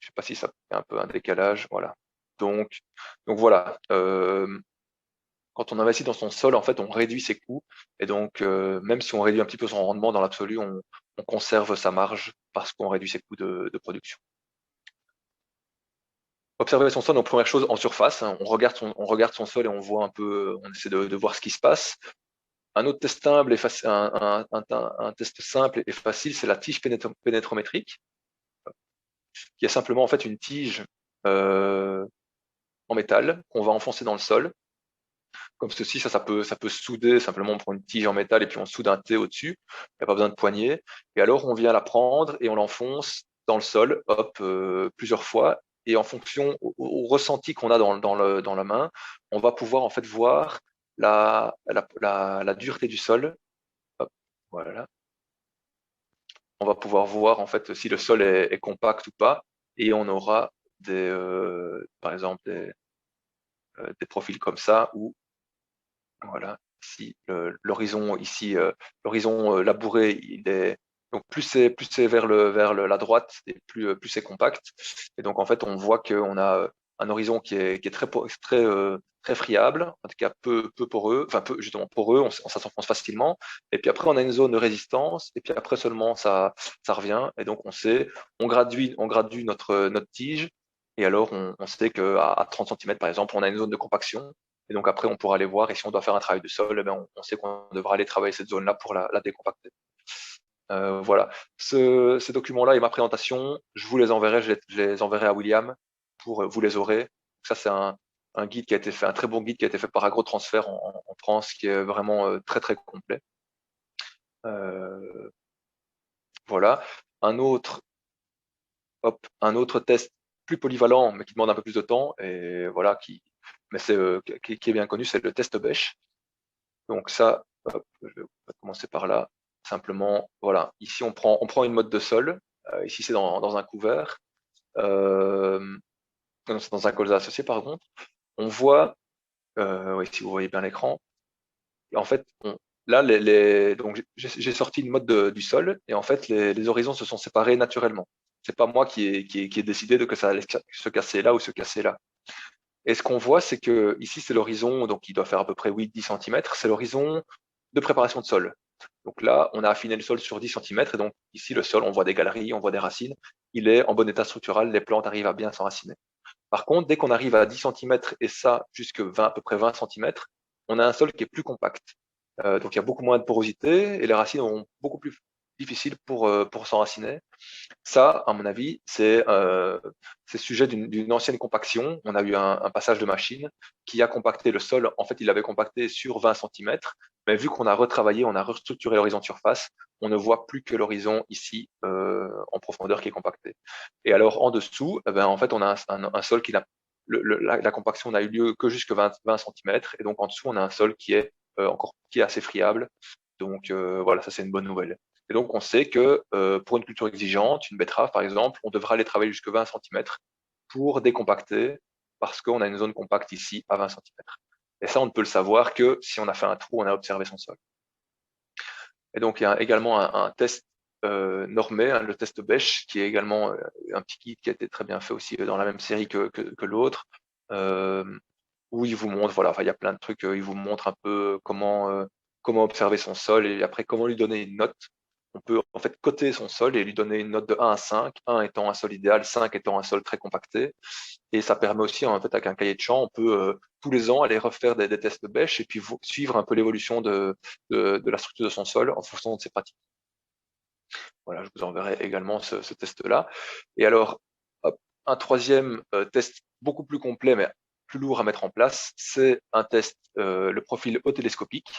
sais pas si ça fait un peu un décalage, voilà. Donc voilà, quand on investit dans son sol, en fait, on réduit ses coûts. Et donc, même si on réduit un petit peu son rendement, dans l'absolu, on conserve sa marge parce qu'on réduit ses coûts de production. Observer son sol, donc première chose en surface, hein, on regarde son sol et on voit un peu, on essaie de voir ce qui se passe. Un autre test simple et un test simple et facile, c'est la tige pénétrométrique, qui est simplement en fait une tige en métal qu'on va enfoncer dans le sol. Comme ceci, ça peut souder, simplement on prend une tige en métal et puis on soude un T au-dessus, il n'y a pas besoin de poignée. Et alors on vient la prendre et on l'enfonce dans le sol, hop, plusieurs fois. Et en fonction au ressenti qu'on a dans la main, on va pouvoir en fait voir la dureté du sol. Hop, voilà. On va pouvoir voir en fait si le sol est compact ou pas, et on aura par exemple des profils comme ça où voilà, si l'horizon ici, l'horizon labouré, il est donc plus c'est vers la droite et plus c'est compact. Et donc en fait on voit qu'on a un horizon qui est très friable, en tout cas peu poreux, enfin peu justement poreux, ça s'enfonce facilement. Et puis après on a une zone de résistance et puis après seulement ça revient. Et donc on gradue notre tige. Et alors on sait qu'à 30 cm par exemple on a une zone de compaction. Et donc après, on pourra aller voir, et si on doit faire un travail de sol, eh ben, on sait qu'on devra aller travailler cette zone-là pour la décompacter. Voilà. Ces documents-là et ma présentation, je vous les enverrai, je les enverrai à William pour vous les aurez. Ça, c'est un guide qui a été fait, un très bon guide qui a été fait par AgroTransfert en France, qui est vraiment très très complet. Voilà. Un autre test plus polyvalent, mais qui demande un peu plus de temps, et voilà, qui est bien connu, c'est le test Bêche. Donc ça, hop, je vais commencer par là. Simplement, voilà, ici on prend une mode de sol. Ici c'est dans un couvert. Non, c'est dans un colza associé par contre. On voit, oui, si vous voyez bien l'écran, en fait, là, donc j'ai sorti une mode du sol et en fait les horizons se sont séparés naturellement. C'est pas moi qui ai décidé de que ça allait se casser là ou se casser là. Et ce qu'on voit, c'est que ici, c'est l'horizon, donc il doit faire à peu près 8-10 cm, c'est l'horizon de préparation de sol. Donc là, on a affiné le sol sur 10 cm, et donc ici, le sol, on voit des galeries, on voit des racines, il est en bon état structural, les plantes arrivent à bien s'enraciner. Par contre, dès qu'on arrive à 10 cm, et ça jusque à peu près 20 cm, on a un sol qui est plus compact. Donc il y a beaucoup moins de porosité, et les racines ont beaucoup plus difficile pour s'enraciner. Ça, à mon avis, c'est sujet d'une ancienne compaction. On a eu un passage de machine qui a compacté le sol. En fait, il l'avait compacté sur 20 cm, mais vu qu'on a retravaillé, on a restructuré l'horizon de surface, on ne voit plus que l'horizon ici en profondeur qui est compacté. Et alors en dessous, eh ben, en fait, on a un sol qui n'a la compaction n'a eu lieu que jusque 20 cm, et donc en dessous, on a un sol qui est qui est assez friable. Donc voilà, ça c'est une bonne nouvelle. Et donc, on sait que pour une culture exigeante, une betterave par exemple, on devra aller travailler jusqu'à 20 cm pour décompacter, parce qu'on a une zone compacte ici à 20 cm. Et ça, on ne peut le savoir que si on a fait un trou, on a observé son sol. Et donc, il y a également un test normé, hein, le test Bêche, qui est également un petit guide qui a été très bien fait aussi dans la même série que l'autre, où il vous montre, voilà, enfin, il y a plein de trucs, il vous montre un peu comment observer son sol et après comment lui donner une note. On peut en fait coter son sol et lui donner une note de 1 à 5, 1 étant un sol idéal, 5 étant un sol très compacté. Et ça permet aussi, en fait, avec un cahier de champ, on peut tous les ans aller refaire des tests de bêche et puis suivre un peu l'évolution de la structure de son sol en fonction de ses pratiques. Voilà, je vous enverrai également ce test-là. Et alors, hop, un troisième test beaucoup plus complet, mais plus lourd à mettre en place, c'est un test, le profil eutélescopique,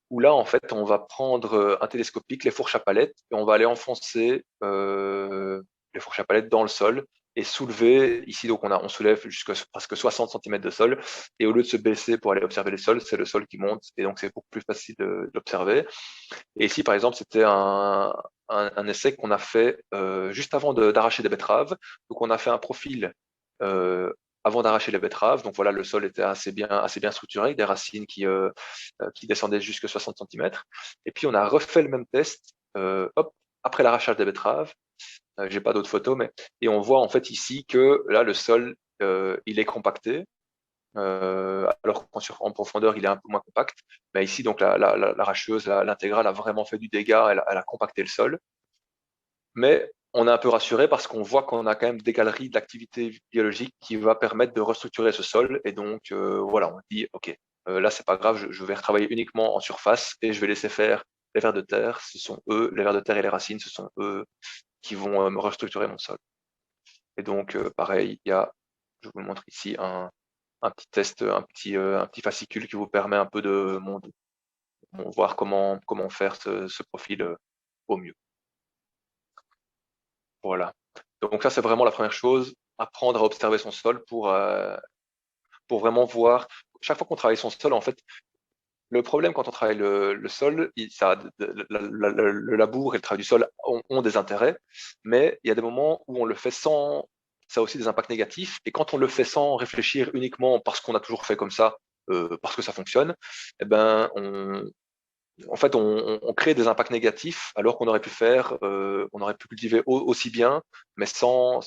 où là, en fait, on va prendre un télescopique, les fourches à palettes, et on va aller enfoncer les fourches à palettes dans le sol et soulever. Ici, donc, on soulève jusqu'à presque 60 cm de sol, et au lieu de se baisser pour aller observer les sols, c'est le sol qui monte, et donc c'est beaucoup plus facile d'observer. Et ici, par exemple, c'était un essai qu'on a fait juste avant d'arracher des betteraves. Donc, on a fait un profil avant d'arracher les betteraves. Donc voilà, le sol était assez bien structuré, avec des racines qui descendaient jusqu'à 60 cm. Et puis on a refait le même test après l'arrachage des betteraves. J'ai pas d'autres photos, et on voit en fait ici que là le sol il est compacté, alors en profondeur, il est un peu moins compact. Mais ici, donc l'arracheuse, l'intégrale a vraiment fait du dégât, elle a compacté le sol. Mais on est un peu rassuré parce qu'on voit qu'on a quand même des galeries d'activité biologique qui va permettre de restructurer ce sol. Et donc, voilà, on dit, OK, là, c'est pas grave, je vais retravailler uniquement en surface et je vais laisser faire les vers de terre. Ce sont eux, les vers de terre et les racines, ce sont eux qui vont me restructurer mon sol. Et donc, pareil, je vous le montre ici, un petit test, un petit fascicule qui vous permet un peu de voir comment faire ce profil au mieux. Voilà. Donc ça, c'est vraiment la première chose, apprendre à observer son sol pour vraiment voir. Chaque fois qu'on travaille son sol, en fait, le problème quand on travaille le sol, le labour et le travail du sol ont des intérêts, mais il y a des moments où on le fait sans, ça a aussi des impacts négatifs, et quand on le fait sans réfléchir uniquement parce qu'on a toujours fait comme ça, parce que ça fonctionne, eh ben, en fait, on crée des impacts négatifs alors qu'on aurait pu faire, on aurait pu cultiver aussi bien, mais sans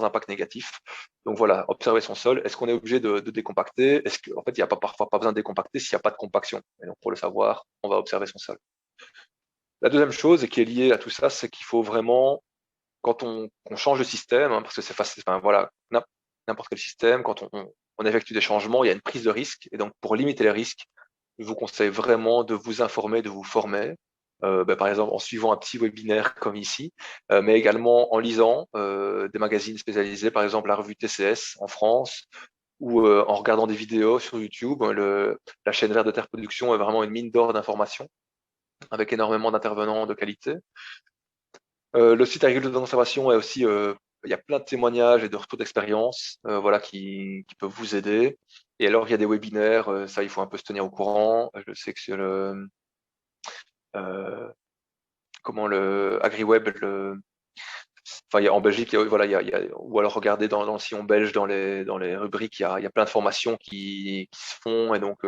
impact négatif. Donc voilà, observer son sol. Est-ce qu'on est obligé de décompacter? Est-ce qu'en fait, il n'y a parfois pas besoin de décompacter s'il n'y a pas de compaction? Et donc, pour le savoir, on va observer son sol. La deuxième chose, et qui est liée à tout ça, c'est qu'il faut vraiment, quand on change de système, parce que c'est facile, enfin, voilà, n'importe quel système, quand on effectue des changements, il y a une prise de risque. Et donc, pour limiter les risques, je vous conseille vraiment de vous informer, de vous former, par exemple en suivant un petit webinaire comme ici, mais également en lisant des magazines spécialisés, par exemple la revue TCS en France, ou en regardant des vidéos sur YouTube. La chaîne Vers de Terre Production est vraiment une mine d'or d'informations, avec énormément d'intervenants de qualité. Le site Agriculture de Conservation est aussi, il y a plein de témoignages et de retours d'expérience, voilà, qui peuvent vous aider. Et alors, il y a des webinaires, ça, il faut un peu se tenir au courant. Je sais que sur le AgriWeb, enfin, en Belgique, voilà, ou alors regardez dans le sillon belge, dans les rubriques, il y a plein de formations qui se font. Et donc,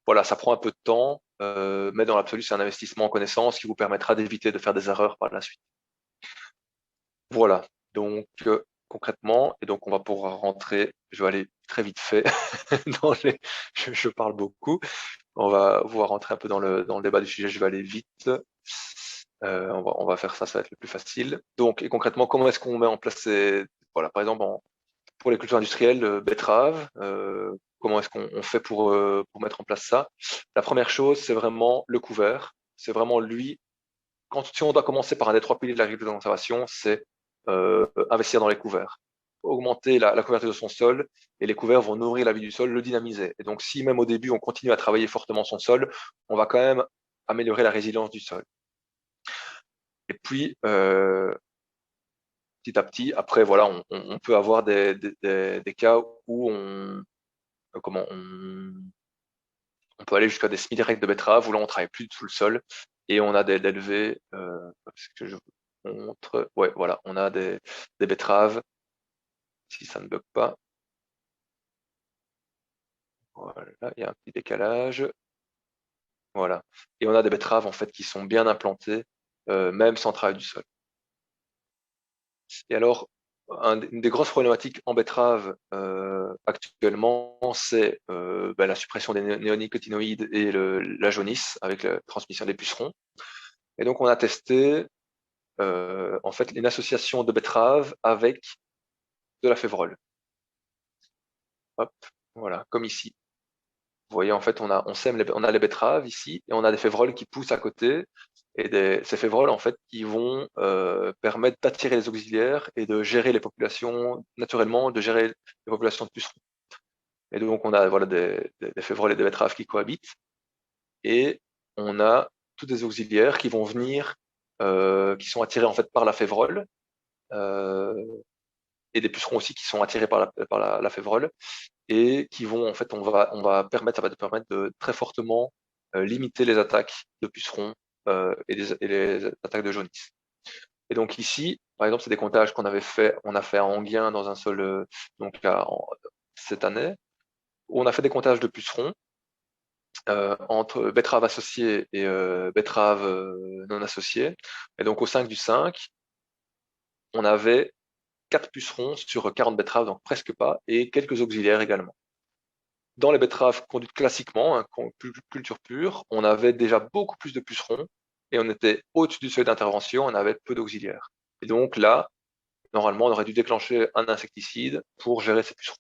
voilà, ça prend un peu de temps, mais dans l'absolu, c'est un investissement en connaissance qui vous permettra d'éviter de faire des erreurs par la suite. Voilà, donc concrètement, et donc on va pouvoir rentrer, je vais aller très vite fait, je parle beaucoup, on va pouvoir rentrer un peu dans le débat du sujet, je vais aller vite, on va faire ça, ça va être le plus facile. Donc, et concrètement, comment est-ce qu'on met en place voilà, par exemple, pour les cultures industrielles, betteraves, comment est-ce qu'on fait pour mettre en place ça? La première chose, c'est vraiment le couvert, c'est vraiment lui, si on doit commencer par un des trois piliers de l'agriculture de conservation, c'est investir dans les couverts, augmenter la couverture de son sol, et les couverts vont nourrir la vie du sol, le dynamiser. Et donc, si même au début, on continue à travailler fortement son sol, on va quand même améliorer la résilience du sol. Et puis, petit à petit, après, voilà, on peut avoir des cas où on peut aller jusqu'à des semi-directs de betterave, où là, on travaille plus sous le sol, et on a des levées, parce que je vous montre, ouais, voilà, on a des betteraves, si ça ne bug pas. Voilà, il y a un petit décalage. Voilà. Et on a des betteraves en fait qui sont bien implantées, même sans travail du sol. Et alors, une des grosses problématiques en betterave actuellement, c'est la suppression des néonicotinoïdes et la jaunisse avec la transmission des pucerons. Et donc, on a testé en fait une association de betteraves avec de la févrole. Hop, voilà, comme ici. Vous voyez, en fait, on a les betteraves ici, et on a des févroles qui poussent à côté, et ces févroles, en fait, qui vont permettre d'attirer les auxiliaires et de gérer les populations, naturellement, de gérer les populations de pucerons. Et donc, on a voilà, des févroles et des betteraves qui cohabitent, et on a tous des auxiliaires qui vont venir, qui sont attirés en fait par la févrole, et des pucerons aussi qui sont attirés par la févrole, et qui vont, en fait, ça va permettre de très fortement limiter les attaques de pucerons et les attaques de jaunisse. Et donc ici, par exemple, c'est des comptages on a fait à Enghien dans un sol, donc cette année, où on a fait des comptages de pucerons entre betteraves associées et betteraves non associées. Et donc au 5 du 5, on avait 4 pucerons sur 40 betteraves, donc presque pas, et quelques auxiliaires également. Dans les betteraves conduites classiquement, hein, culture pure, on avait déjà beaucoup plus de pucerons et on était au-dessus du seuil d'intervention, on avait peu d'auxiliaires. Et donc là, normalement, on aurait dû déclencher un insecticide pour gérer ces pucerons.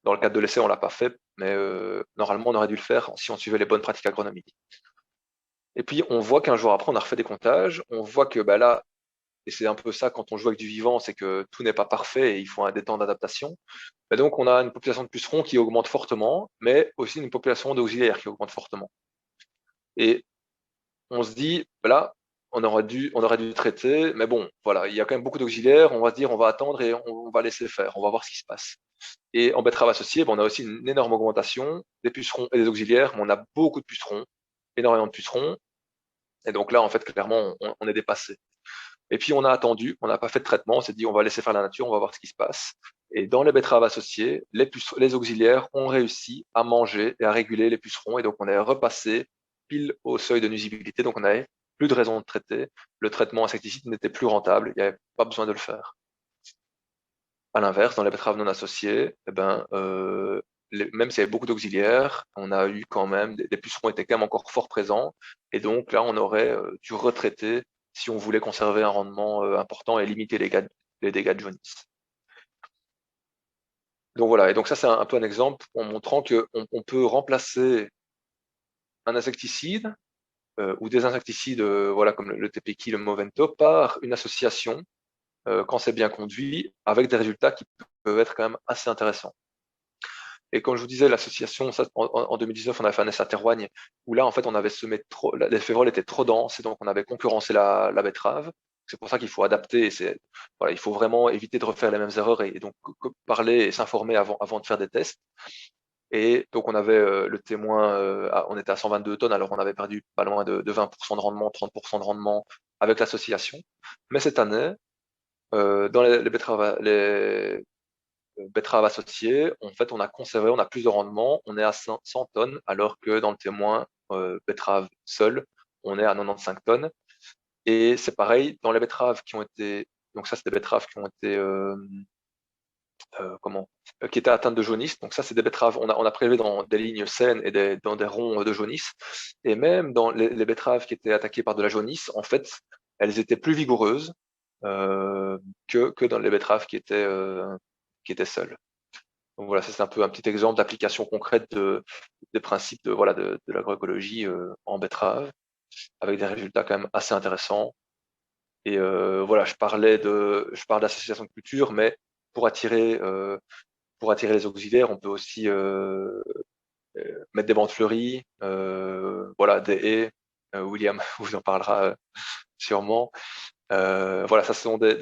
Dans le cadre de l'essai, on l'a pas fait, mais normalement, on aurait dû le faire si on suivait les bonnes pratiques agronomiques. Et puis, on voit qu'un jour après, on a refait des comptages, on voit que là, et c'est un peu ça quand on joue avec du vivant, c'est que tout n'est pas parfait et il faut des temps d'adaptation. Et donc, on a une population de pucerons qui augmente fortement, mais aussi une population d'auxiliaires qui augmente fortement. Et on se dit, là, on aurait dû traiter, mais bon, voilà, il y a quand même beaucoup d'auxiliaires, on va se dire, on va attendre et on va laisser faire, on va voir ce qui se passe. Et en betterave associée, on a aussi une énorme augmentation des pucerons et des auxiliaires, mais on a beaucoup de pucerons, énormément de pucerons, et donc là, en fait, clairement, on est dépassé. Et puis, on a attendu, on n'a pas fait de traitement, on s'est dit, on va laisser faire la nature, on va voir ce qui se passe. Et dans les betteraves associées, les auxiliaires ont réussi à manger et à réguler les pucerons. Et donc, on est repassé pile au seuil de nuisibilité. Donc, on n'avait plus de raison de traiter. Le traitement insecticide n'était plus rentable. Il n'y avait pas besoin de le faire. À l'inverse, dans les betteraves non associées, même s'il y avait beaucoup d'auxiliaires, on a eu quand même, les pucerons étaient quand même encore fort présents. Et donc, là, on aurait dû retraiter si on voulait conserver un rendement important et limiter les dégâts de jaunisse. Donc voilà, et donc ça c'est un peu un exemple en montrant qu'on peut remplacer un insecticide ou des insecticides voilà, comme le TPK, le Movento, par une association quand c'est bien conduit, avec des résultats qui peuvent être quand même assez intéressants. Et comme je vous disais, l'association, en 2019, on a fait un essai à Terroigne, où là, en fait, on avait semé trop, les févroles étaient trop denses, et donc on avait concurrencé la betterave. C'est pour ça qu'il faut adapter, voilà, il faut vraiment éviter de refaire les mêmes erreurs, et donc parler et s'informer avant de faire des tests. Et donc on avait le témoin, on était à 122 tonnes, alors on avait perdu pas loin de 20% de rendement, 30% de rendement avec l'association. Mais cette année, dans les betteraves associées, en fait, on a conservé, on a plus de rendement, on est à 100 tonnes, alors que dans le témoin betterave seule, on est à 95 tonnes. Et c'est pareil, dans les betteraves qui ont été, donc ça c'est des betteraves qui ont été, qui étaient atteintes de jaunisse. Donc ça c'est des betteraves, on a prélevé dans des lignes saines et dans des ronds de jaunisse. Et même dans les betteraves qui étaient attaquées par de la jaunisse, en fait, elles étaient plus vigoureuses que dans les betteraves qui étaient seules. Donc voilà, ça c'est un peu un petit exemple d'application concrète des principes de l'agroécologie en betterave, avec des résultats quand même assez intéressants. Et voilà, je parle d'association de culture, mais pour attirer les auxiliaires, on peut aussi mettre des bandes fleuries, voilà, des haies. William vous en parlera sûrement. Voilà, ça sont des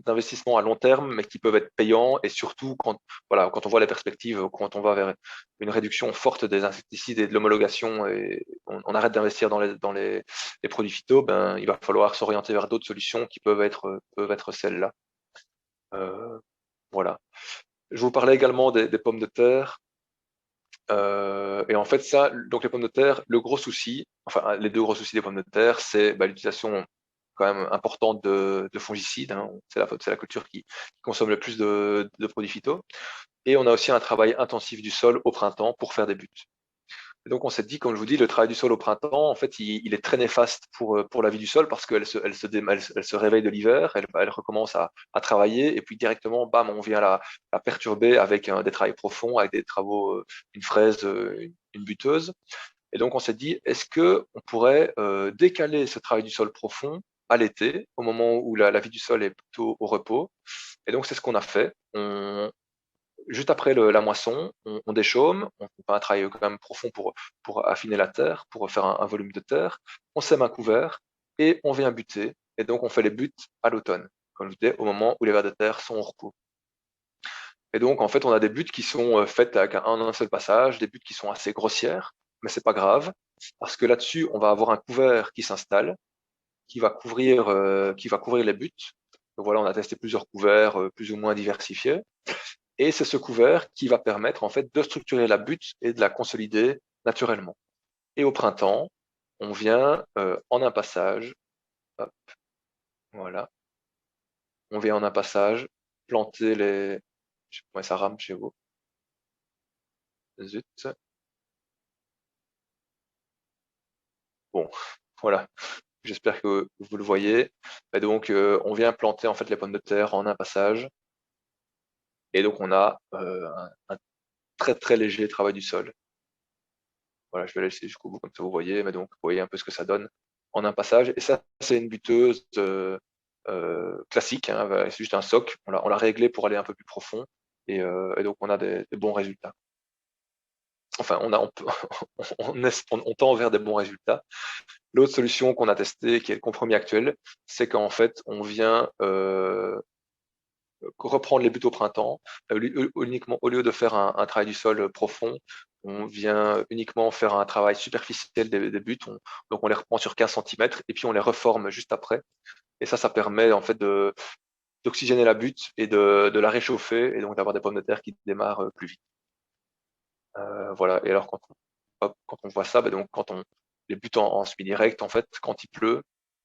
investissements à long terme, mais qui peuvent être payants, et surtout quand on voit les perspectives, quand on va vers une réduction forte des insecticides et de l'homologation, et on arrête d'investir dans les produits phyto, il va falloir s'orienter vers d'autres solutions qui peuvent être celles-là. Voilà. Je vous parlais également des pommes de terre. Et en fait, donc les pommes de terre, le gros souci, enfin les deux gros soucis des pommes de terre, c'est l'utilisation quand même importante de fongicides, hein. C'est la culture qui consomme le plus de produits phyto. Et on a aussi un travail intensif du sol au printemps pour faire des buts. Et donc on s'est dit, comme je vous dis, le travail du sol au printemps, en fait, il est très néfaste pour la vie du sol, parce qu'elle se réveille de l'hiver, elle recommence à travailler, et puis directement, bam, on vient la perturber avec des travaux profonds, avec des travaux, une fraise, une buteuse. Et donc on s'est dit, est-ce que on pourrait décaler ce travail du sol profond à l'été, au moment où la vie du sol est plutôt au repos? Et donc c'est ce qu'on a fait. Juste après la moisson, on déchaume, on fait un travail quand même profond pour affiner la terre, pour faire un volume de terre. On sème un couvert et on vient buter. Et donc on fait les buts à l'automne, comme je disais, au moment où les vers de terre sont au repos. Et donc en fait, on a des buts qui sont faites avec un seul passage, des buts qui sont assez grossières, mais c'est pas grave, parce que là-dessus, on va avoir un couvert qui s'installe, qui va couvrir les buts. Donc voilà, on a testé plusieurs couverts plus ou moins diversifiés. Et c'est ce couvert qui va permettre en fait de structurer la butte et de la consolider naturellement. Et au printemps, on vient en un passage, hop, voilà, on vient en un passage planter les... Je sais pas comment ça rame chez vous. Zut. Bon, voilà. J'espère que vous le voyez. Et donc, on vient planter en fait les pommes de terre en un passage. Et donc, on a un très très léger travail du sol. Voilà, je vais la laisser jusqu'au bout comme ça vous voyez. Mais donc, vous voyez un peu ce que ça donne en un passage. Et ça, c'est une buteuse classique, hein, c'est juste un soc. On l'a réglé pour aller un peu plus profond. Et donc, on a des bons résultats. Enfin, on tend vers des bons résultats. L'autre solution qu'on a testée, qui est le compromis actuel, c'est qu'en fait, on vient reprendre les buts au printemps. Uniquement, au lieu de faire un travail du sol profond, on vient uniquement faire un travail superficiel des buts. Donc, on les reprend sur 15 cm et puis on les reforme juste après. Et ça permet en fait d'oxygéner la butte et de la réchauffer et donc d'avoir des pommes de terre qui démarrent plus vite. Voilà. Et alors, quand on voit ça, donc les buts en semi-direct, en fait, quand il pleut,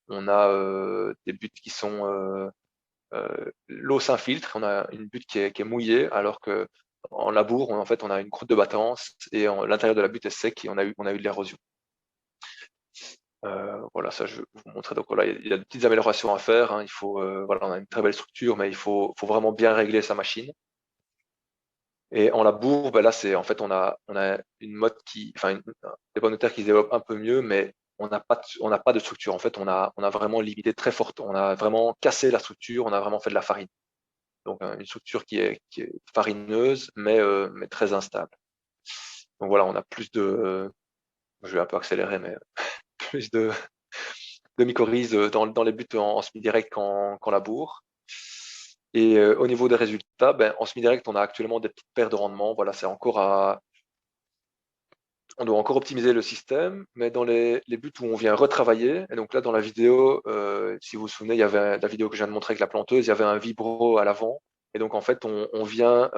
on a des buts qui sont l'eau s'infiltre, on a une butte qui est mouillée, alors que en labour, en fait, on a une croûte de battance et l'intérieur de la butte est sec et on a eu de l'érosion. Voilà, ça je vais vous montrer. Donc voilà, il y a des petites améliorations à faire. Hein. Il faut, voilà, on a une très belle structure, mais il faut vraiment bien régler sa machine. Et en labour, là, c'est en fait, on a une mode des pommes de terre qui se développent un peu mieux, mais on n'a pas de structure. En fait, on a vraiment limité très forte. On a vraiment cassé la structure. On a vraiment fait de la farine. Donc une structure qui est farineuse, mais très instable. Donc voilà, on a plus de, je vais un peu accélérer, mais plus de mycorhizes dans les buts en semi-direct qu'en labour. Et au niveau des résultats, en semi-direct, on a actuellement des petites paires de rendement. Voilà, on doit encore optimiser le système, mais dans les buts où on vient retravailler, et donc là dans la vidéo, si vous vous souvenez, il y avait la vidéo que je viens de montrer avec la planteuse, il y avait un vibro à l'avant, et donc en fait on vient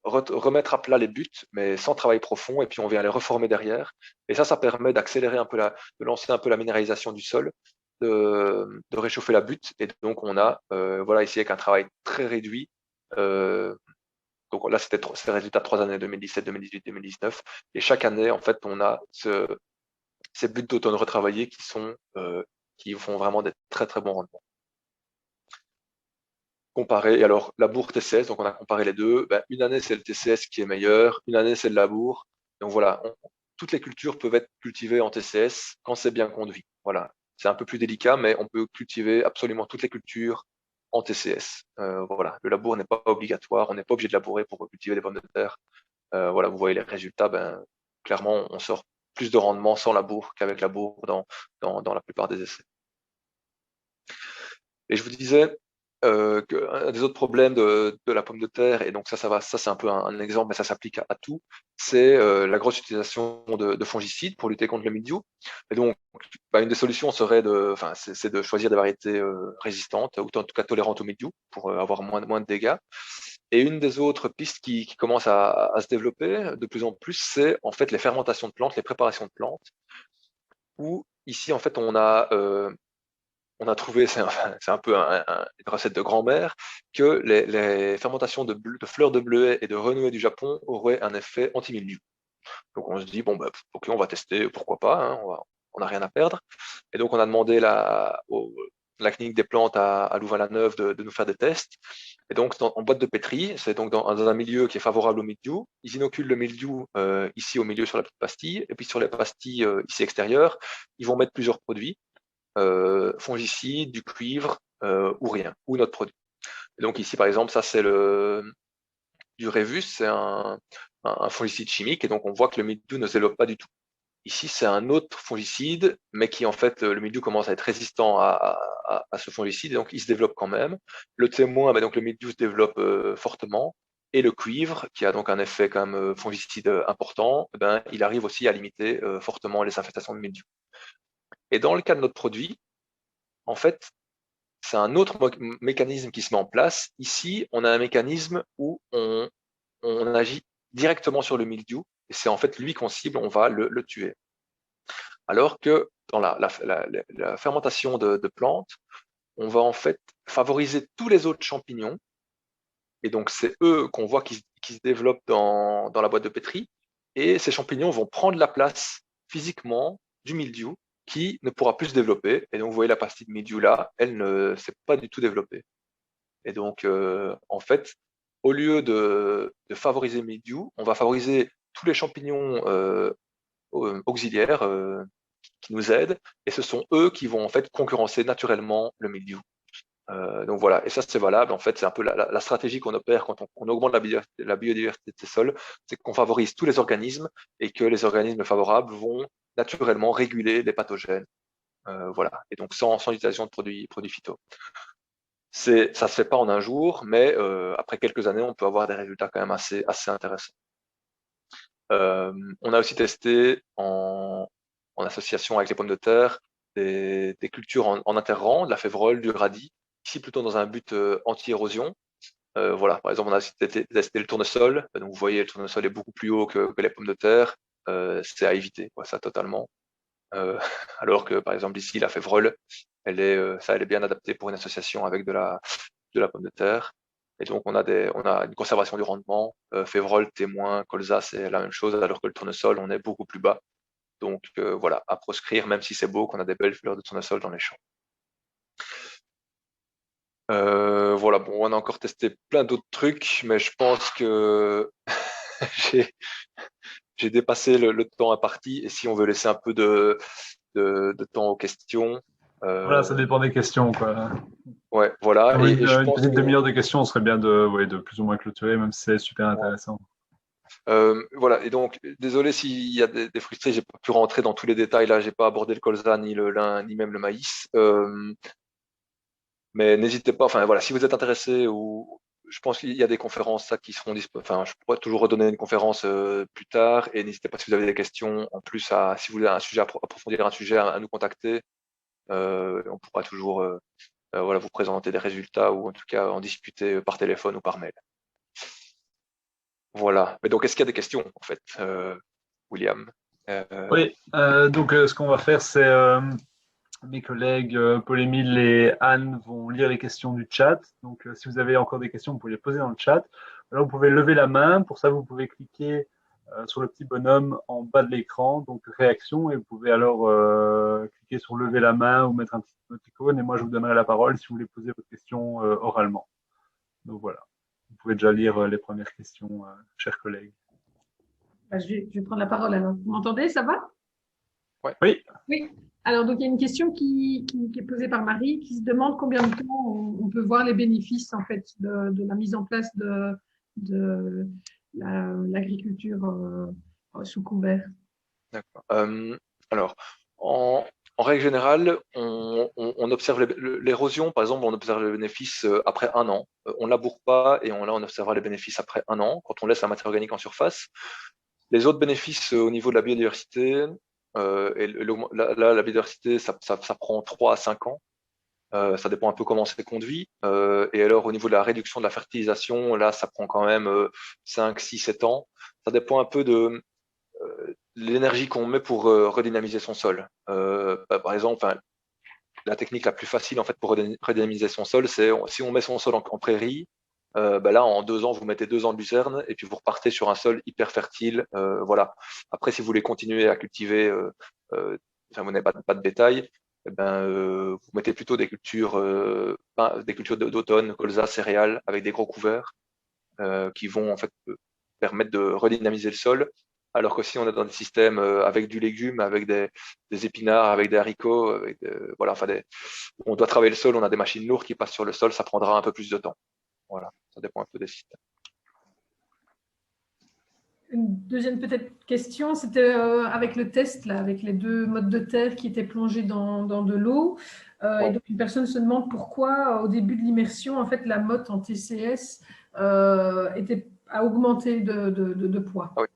remettre à plat les buts, mais sans travail profond, et puis on vient les reformer derrière. Et ça permet d'accélérer un peu de lancer un peu la minéralisation du sol, de réchauffer la butte, et donc on a, voilà, ici avec un travail très réduit. Donc là, c'était les résultats de 3 années, 2017, 2018, 2019. Et chaque année, en fait, on a ces buts d'automne retravaillés qui font vraiment des très très bons rendements. Comparé, et alors labour TCS, donc on a comparé les deux. Une année c'est le TCS qui est meilleur, une année c'est le labour. Donc voilà, toutes les cultures peuvent être cultivées en TCS quand c'est bien conduit. Voilà, c'est un peu plus délicat, mais on peut cultiver absolument toutes les cultures en TCS. Voilà, le labour n'est pas obligatoire, on n'est pas obligé de labourer pour cultiver des pommes de terre. Voilà, vous voyez les résultats. Clairement, on sort plus de rendement sans labour qu'avec labour dans la plupart des essais. Et je vous disais qu'un des autres problèmes de la pomme de terre, et donc ça c'est un peu un exemple, mais ça s'applique à tout, c'est la grosse utilisation de fongicides pour lutter contre le mildiou. Et donc, une des solutions serait c'est de choisir des variétés résistantes, ou en tout cas tolérantes au mildiou, pour avoir moins de dégâts. Et une des autres pistes qui commence à se développer de plus en plus, c'est en fait les fermentations de plantes, les préparations de plantes, où ici en fait on a trouvé, c'est un peu une recette de grand-mère, que les fermentations de fleurs de bleuet et de renouée du Japon auraient un effet anti-mildiou. Donc on se dit, bon, ok, on va tester, pourquoi pas, hein, on n'a rien à perdre. Et donc on a demandé la clinique des plantes à Louvain-la-Neuve de nous faire des tests. Et donc en boîte de pétri, c'est donc dans un milieu qui est favorable au mildiou. Ils inoculent le mildiou ici au milieu sur la petite pastille, et puis sur les pastilles ici extérieures, ils vont mettre plusieurs produits. Fongicides, du cuivre ou rien, ou notre produit. Et donc ici, par exemple, ça c'est du Revus, c'est un fongicide chimique, et donc on voit que le mildiou ne se développe pas du tout. Ici, c'est un autre fongicide, mais qui en fait, le mildiou commence à être résistant à ce fongicide, et donc il se développe quand même. Le témoin, donc le mildiou se développe fortement, et le cuivre, qui a donc un effet quand même fongicide important, il arrive aussi à limiter fortement les infestations de mildiou. Et dans le cas de notre produit, en fait, c'est un autre mécanisme qui se met en place. Ici, on a un mécanisme où on agit directement sur le mildiou, et c'est en fait lui qu'on cible, on va le tuer. Alors que dans la fermentation de plantes, on va en fait favoriser tous les autres champignons Et donc, c'est eux qu'on voit qui se développent dans la boîte de pétri. Et ces champignons vont prendre la place physiquement du mildiou qui ne pourra plus se développer. Et donc, vous voyez la partie de mildiou là, elle ne s'est pas du tout développée. Et donc, en fait, au lieu de favoriser le mildiou, on va favoriser tous les champignons auxiliaires qui nous aident. Et ce sont eux qui vont en fait concurrencer naturellement le mildiou. Donc voilà, et ça c'est valable, en fait c'est un peu la stratégie qu'on opère quand on augmente la biodiversité des sols, c'est qu'on favorise tous les organismes et que les organismes favorables vont naturellement réguler les pathogènes. Voilà, et donc sans utilisation de produits phyto. Ça se fait pas en un jour, mais après quelques années, on peut avoir des résultats quand même assez intéressants. On a aussi testé en association avec les pommes de terre des cultures en interrang, de la févrole, du radis, ici plutôt dans un but anti-érosion. Voilà, par exemple, on a testé le tournesol. Donc, vous voyez, le tournesol est beaucoup plus haut que les pommes de terre. C'est à éviter, ça totalement. Alors que, par exemple, ici, la févrole, elle est bien adaptée pour une association avec de la pomme de terre. Et donc, on a une conservation du rendement. Févrole, témoin, colza, c'est la même chose, alors que le tournesol, on est beaucoup plus bas. Donc, voilà, à proscrire, même si c'est beau, qu'on a des belles fleurs de tournesol dans les champs. Voilà, bon, on a encore testé plein d'autres trucs, mais je pense que j'ai dépassé le temps imparti. Et si on veut laisser un peu de temps aux questions. Voilà, ça dépend des questions, quoi. Ouais, voilà. Pour Et je une pense petite demi-heure de questions, on serait bien de plus ou moins clôturer, même si c'est super intéressant. voilà, et donc désolé s'il y a des frustrés, j'ai pas pu rentrer dans tous les détails là, j'ai pas abordé le colza ni le lin ni même le maïs. Mais n'hésitez pas, enfin voilà, si vous êtes intéressé ou je pense qu'il y a des conférences ça, qui seront disponibles. Enfin, je pourrais toujours redonner une conférence plus tard et n'hésitez pas si vous avez des questions. En plus, si vous voulez un sujet approfondir un sujet à nous contacter, on pourra toujours voilà, vous présenter des résultats ou en tout cas en discuter par téléphone ou par mail. Voilà. Mais donc, est-ce qu'il y a des questions en fait, William? Oui, donc ce qu'on va faire, c'est mes collègues Paul-Émile et Anne vont lire les questions du chat. Donc, si vous avez encore des questions, vous pouvez les poser dans le chat. Alors, vous pouvez lever la main. Pour ça, vous pouvez cliquer sur le petit bonhomme en bas de l'écran, donc réaction, et vous pouvez alors cliquer sur lever la main ou mettre un petit émoticône. Et moi, je vous donnerai la parole si vous voulez poser votre question oralement. Donc voilà. Vous pouvez déjà lire les premières questions, chers collègues. Je vais prendre la parole alors. Vous m'entendez, ça va? Ouais. Oui. Oui. Alors, donc, il y a une question qui est posée par Marie qui se demande combien de temps on peut voir les bénéfices en fait de la mise en place de l'agriculture sous couvert. D'accord. Alors, en règle générale, on observe l'érosion, par exemple, on observe les bénéfices après un an. On ne laboure pas et on observera les bénéfices après un an quand on laisse la matière organique en surface. Les autres bénéfices au niveau de la biodiversité, la biodiversité, ça prend 3 à 5 ans. Ça dépend un peu comment c'est conduit. Et alors, au niveau de la réduction de la fertilisation, là, ça prend quand même 5, 6, 7 ans. Ça dépend un peu de l'énergie qu'on met pour redynamiser son sol. Par exemple, la technique la plus facile en fait pour redynamiser son sol, c'est si on met son sol en prairie, là en 2 ans vous mettez 2 ans de lucerne et puis vous repartez sur un sol hyper fertile. Voilà. Après, si vous voulez continuer à cultiver, vous n'avez pas de bétail, vous mettez plutôt des cultures d'automne, colza, céréales avec des gros couverts qui vont en fait permettre de redynamiser le sol. Alors que si on est dans des systèmes avec du légume, avec des épinards, avec des haricots, voilà, enfin on doit travailler le sol, on a des machines lourdes qui passent sur le sol, ça prendra un peu plus de temps. Voilà, ça dépend un peu des systèmes. Une deuxième peut-être question, c'était avec le test, là, avec les 2 modes de terre qui étaient plongés dans de l'eau. Ouais. Et donc, une personne se demande pourquoi, au début de l'immersion, en fait, la motte en TCS a augmenté de poids. Ah oui.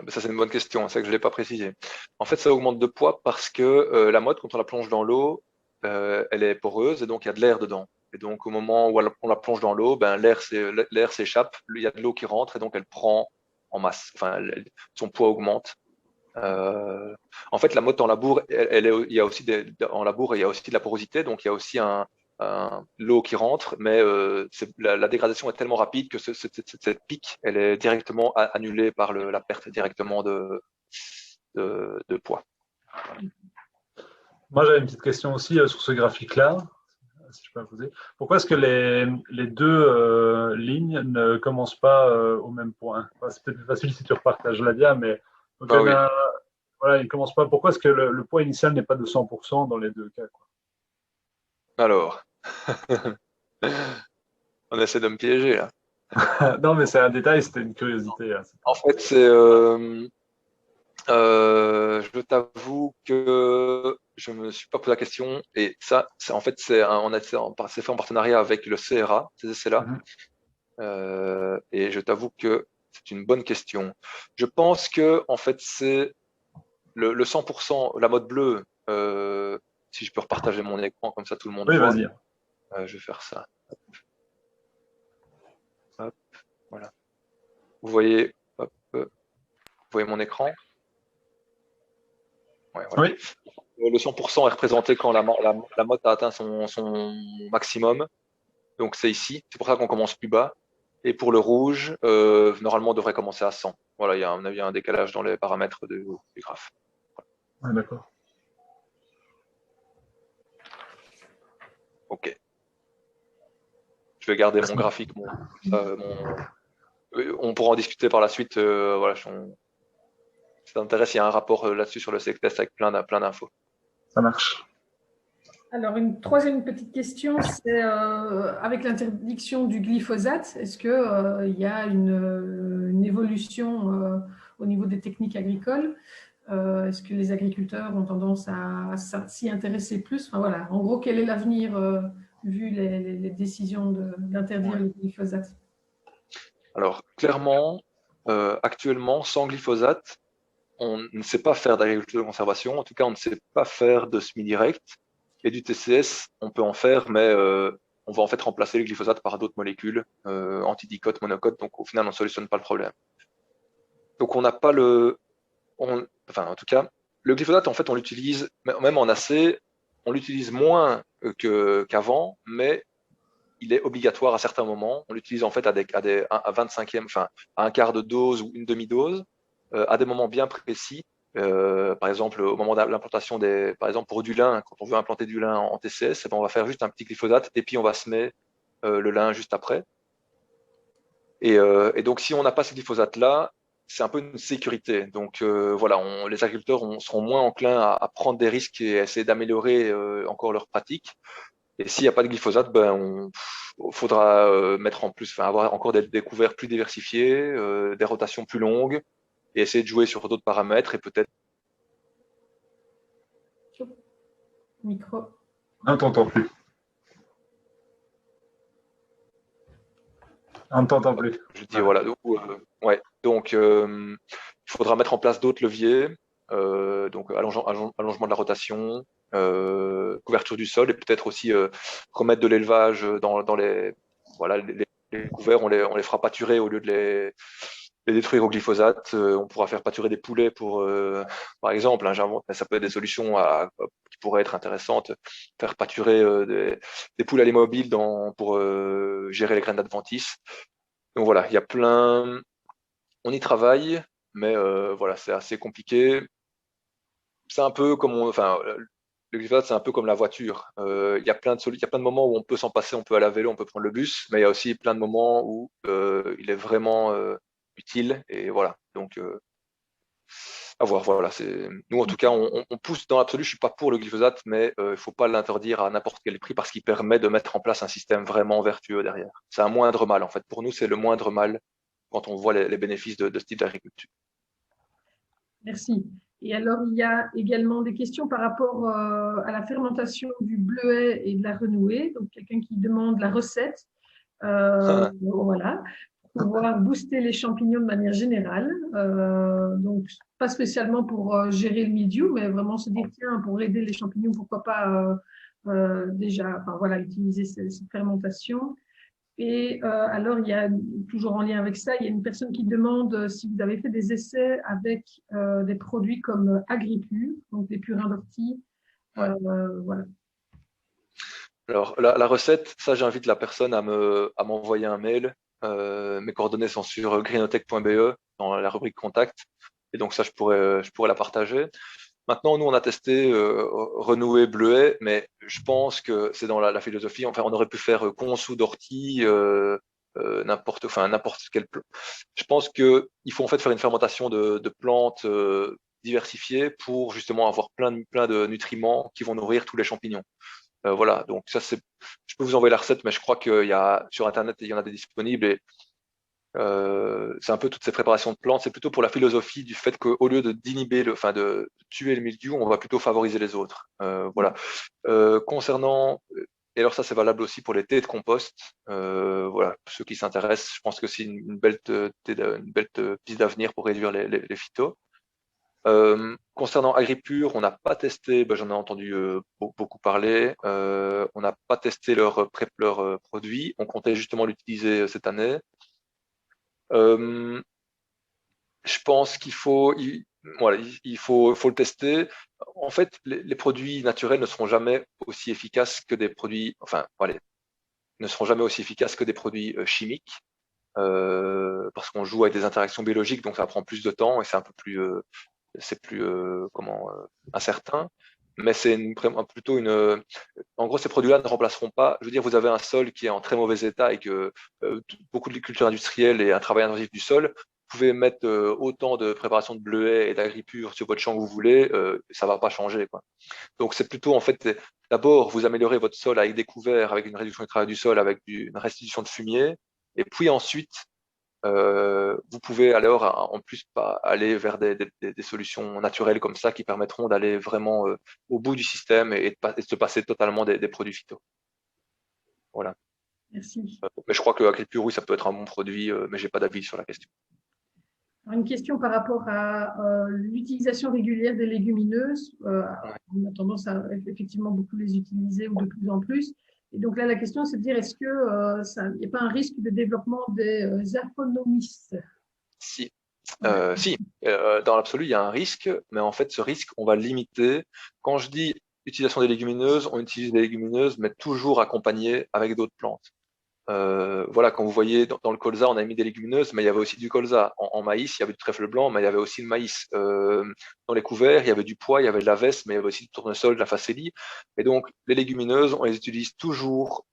Ça, c'est une bonne question, c'est que je ne l'ai pas précisé. En fait, ça augmente de poids parce que la motte, quand on la plonge dans l'eau, elle est poreuse et donc il y a de l'air dedans. Et donc, au moment où on la plonge dans l'eau, l'air s'échappe, il y a de l'eau qui rentre et donc elle prend en masse. Enfin, son poids augmente. En fait, la motte en labour, il y a aussi en labour, il y a aussi de la porosité, donc il y a aussi l'eau qui rentre, mais la dégradation est tellement rapide que cette pique, elle est directement annulée par la perte directement de poids. Moi, j'avais une petite question aussi sur ce graphique-là, si je peux la poser. Pourquoi est-ce que les deux lignes ne commencent pas au même point? Enfin, c'est peut-être plus facile si tu repartages la dia, mais donc, Bah oui. voilà, ils ne commencent pas. Pourquoi est-ce que le poids initial n'est pas de 100% dans les deux cas, quoi? Alors, on essaie de me piéger là. Non, mais c'est un détail, c'était une curiosité, hein. En fait, je t'avoue que je me suis pas posé la question et ça, en fait, c'est fait en partenariat avec le CRA, ces essais-là. Mhm. Et je t'avoue que c'est une bonne question. Je pense que en fait, c'est le 100%, la mode bleue. Si je peux repartager mon écran comme ça, tout le monde Oui, voit. vas-y. Je vais faire ça. Hop, voilà. Vous voyez, hop, vous voyez mon écran? Ouais, voilà. Oui, Le 100% est représenté quand la mode a atteint son maximum. Donc c'est ici. C'est pour ça qu'on commence plus bas. Et pour le rouge, normalement, on devrait commencer à 100. Voilà, il y a un décalage dans les paramètres du graphe. ouais, d'accord. OK. Je vais garder mon graphique. On pourra en discuter par la suite. Voilà, si ça t'intéresse, il y a un rapport là-dessus sur le test avec plein d'infos. Ça marche. Alors, une troisième petite question, c'est avec l'interdiction du glyphosate, est-ce que il y a une évolution au niveau des techniques agricoles? Est-ce que les agriculteurs ont tendance à s'y intéresser plus? Enfin, voilà. En gros, quel est l'avenir vu les décisions d'interdire le glyphosate? Alors, clairement, actuellement, sans glyphosate, on ne sait pas faire d'agriculture de conservation. En tout cas, on ne sait pas faire de semi-direct. Et du TCS, on peut en faire, mais on va en fait remplacer le glyphosate par d'autres molécules, antidicote, monocote. Donc, au final, on ne solutionne pas le problème. Donc, on n'a pas enfin, en tout cas, le glyphosate, en fait, on l'utilise, même en AC, on l'utilise moins qu'avant, mais il est obligatoire à certains moments. On l'utilise en fait à 25e, enfin, à un quart de dose ou une demi-dose, à des moments bien précis. Par exemple, au moment de l'implantation par exemple, pour du lin, quand on veut implanter du lin en TCS, eh ben, on va faire juste un petit glyphosate et puis on va semer le lin juste après. Et donc, si on n'a pas ce glyphosate-là, c'est un peu une sécurité. Donc voilà, les agriculteurs seront moins enclins à prendre des risques et à essayer d'améliorer encore leurs pratiques. Et s'il n'y a pas de glyphosate, ben faudra mettre en plus, enfin, avoir encore des couverts plus diversifiés, des rotations plus longues, et essayer de jouer sur d'autres paramètres et peut-être. Micro. On ne t'entend plus. On ne t'entend plus. Je dis voilà. Donc, ouais. Donc il faudra mettre en place d'autres leviers, donc allongement de la rotation, couverture du sol et peut-être aussi remettre de l'élevage dans les voilà les couverts, on les fera pâturer au lieu de les détruire au glyphosate. On pourra faire pâturer des poulets par exemple, hein, j'invente, mais ça peut être des solutions qui pourraient être intéressantes. Faire pâturer des poules à l'immobil pour gérer les graines d'adventice. Donc voilà, il y a plein. On y travaille, mais voilà, c'est assez compliqué. C'est un peu comme enfin, le glyphosate, c'est un peu comme la voiture. Il y a plein de moments où on peut s'en passer, on peut aller à vélo, on peut prendre le bus, mais il y a aussi plein de moments où il est vraiment utile. Et voilà. Donc, à voir. Voilà. Nous, en tout cas, on pousse dans l'absolu. Je suis pas pour le glyphosate, mais il faut pas l'interdire à n'importe quel prix parce qu'il permet de mettre en place un système vraiment vertueux derrière. C'est un moindre mal, en fait. Pour nous, c'est le moindre mal quand on voit les bénéfices de ce type d'agriculture. Merci. Et alors, il y a également des questions par rapport à la fermentation du bleuet et de la renouée. Donc, quelqu'un qui demande la recette. Voilà, pour pouvoir booster les champignons de manière générale. Donc, pas spécialement pour gérer le mildiou, mais vraiment se dire, tiens, pour aider les champignons, pourquoi pas déjà, enfin, voilà, utiliser cette fermentation. Et alors, il y a toujours en lien avec ça, il y a une personne qui demande si vous avez fait des essais avec des produits comme Agripur, donc des purins d'ortie. Ouais. Voilà. Alors, la recette, ça, j'invite la personne à m'envoyer un mail. Mes coordonnées sont sur greenotech.be dans la rubrique contact. Et donc, ça, je pourrais la partager. Maintenant, nous, on a testé renouer bleuet, mais je pense que c'est dans la philosophie. Enfin, on aurait pu faire consou d'ortie, n'importe quel plat. Je pense que il faut en fait faire une fermentation de plantes diversifiées pour justement avoir plein de nutriments qui vont nourrir tous les champignons. Voilà, donc ça c'est, je peux vous envoyer la recette, mais je crois qu'il y a sur Internet, il y en a des disponibles et c'est un peu toutes ces préparations de plantes. C'est plutôt pour la philosophie du fait qu'au lieu d'inhiber de tuer le mildiou, on va plutôt favoriser les autres. Voilà. Concernant, et alors ça c'est valable aussi pour les thés de compost. Voilà, pour ceux qui s'intéressent, je pense que c'est une belle piste d'avenir pour réduire les phytos. Concernant Agripure, on n'a pas testé, ben, j'en ai entendu beaucoup parler, on n'a pas testé leur produit, on comptait justement l'utiliser cette année. Euh, je pense voilà, faut le tester. En fait, les produits naturels ne seront jamais aussi efficaces que des produits, enfin, voilà, ne seront jamais aussi efficaces que des produits chimiques, parce qu'on joue avec des interactions biologiques, donc ça prend plus de temps et c'est plus incertain. Mais c'est plutôt une. En gros, ces produits-là ne remplaceront pas. Je veux dire, vous avez un sol qui est en très mauvais état et que beaucoup de culture industrielle et un travail intensif du sol. Vous pouvez mettre autant de préparation de bleuets et d'agripure sur votre champ que vous voulez, ça va pas changer, quoi. Donc c'est plutôt en fait d'abord vous améliorez votre sol avec des couverts, avec une réduction du travail du sol, avec une restitution de fumier, et puis ensuite vous pouvez alors en plus aller vers des solutions naturelles comme ça qui permettront d'aller vraiment au bout du système et de se passer totalement des produits phyto. Voilà. Merci. Mais je crois que Agripure, oui, ça peut être un bon produit, mais j'ai pas d'avis sur la question. Alors, une question par rapport à l'utilisation régulière des légumineuses. Ouais. On a tendance à effectivement beaucoup les utiliser ou de plus en plus. Et donc là, la question, c'est de dire est-ce que il n'y a pas un risque de développement des aphonomistes? Si, Ouais. si, dans l'absolu, il y a un risque, mais en fait, ce risque, on va le limiter. Quand je dis utilisation des légumineuses, on utilise des légumineuses, mais toujours accompagnées avec d'autres plantes. Voilà, quand vous voyez dans le colza, on a mis des légumineuses, mais il y avait aussi du colza. En maïs, il y avait du trèfle blanc, mais il y avait aussi le maïs. Dans les couverts, il y avait du pois, il y avait de la veste, mais il y avait aussi du tournesol, de la facélie. Et donc, les légumineuses, on les utilise toujours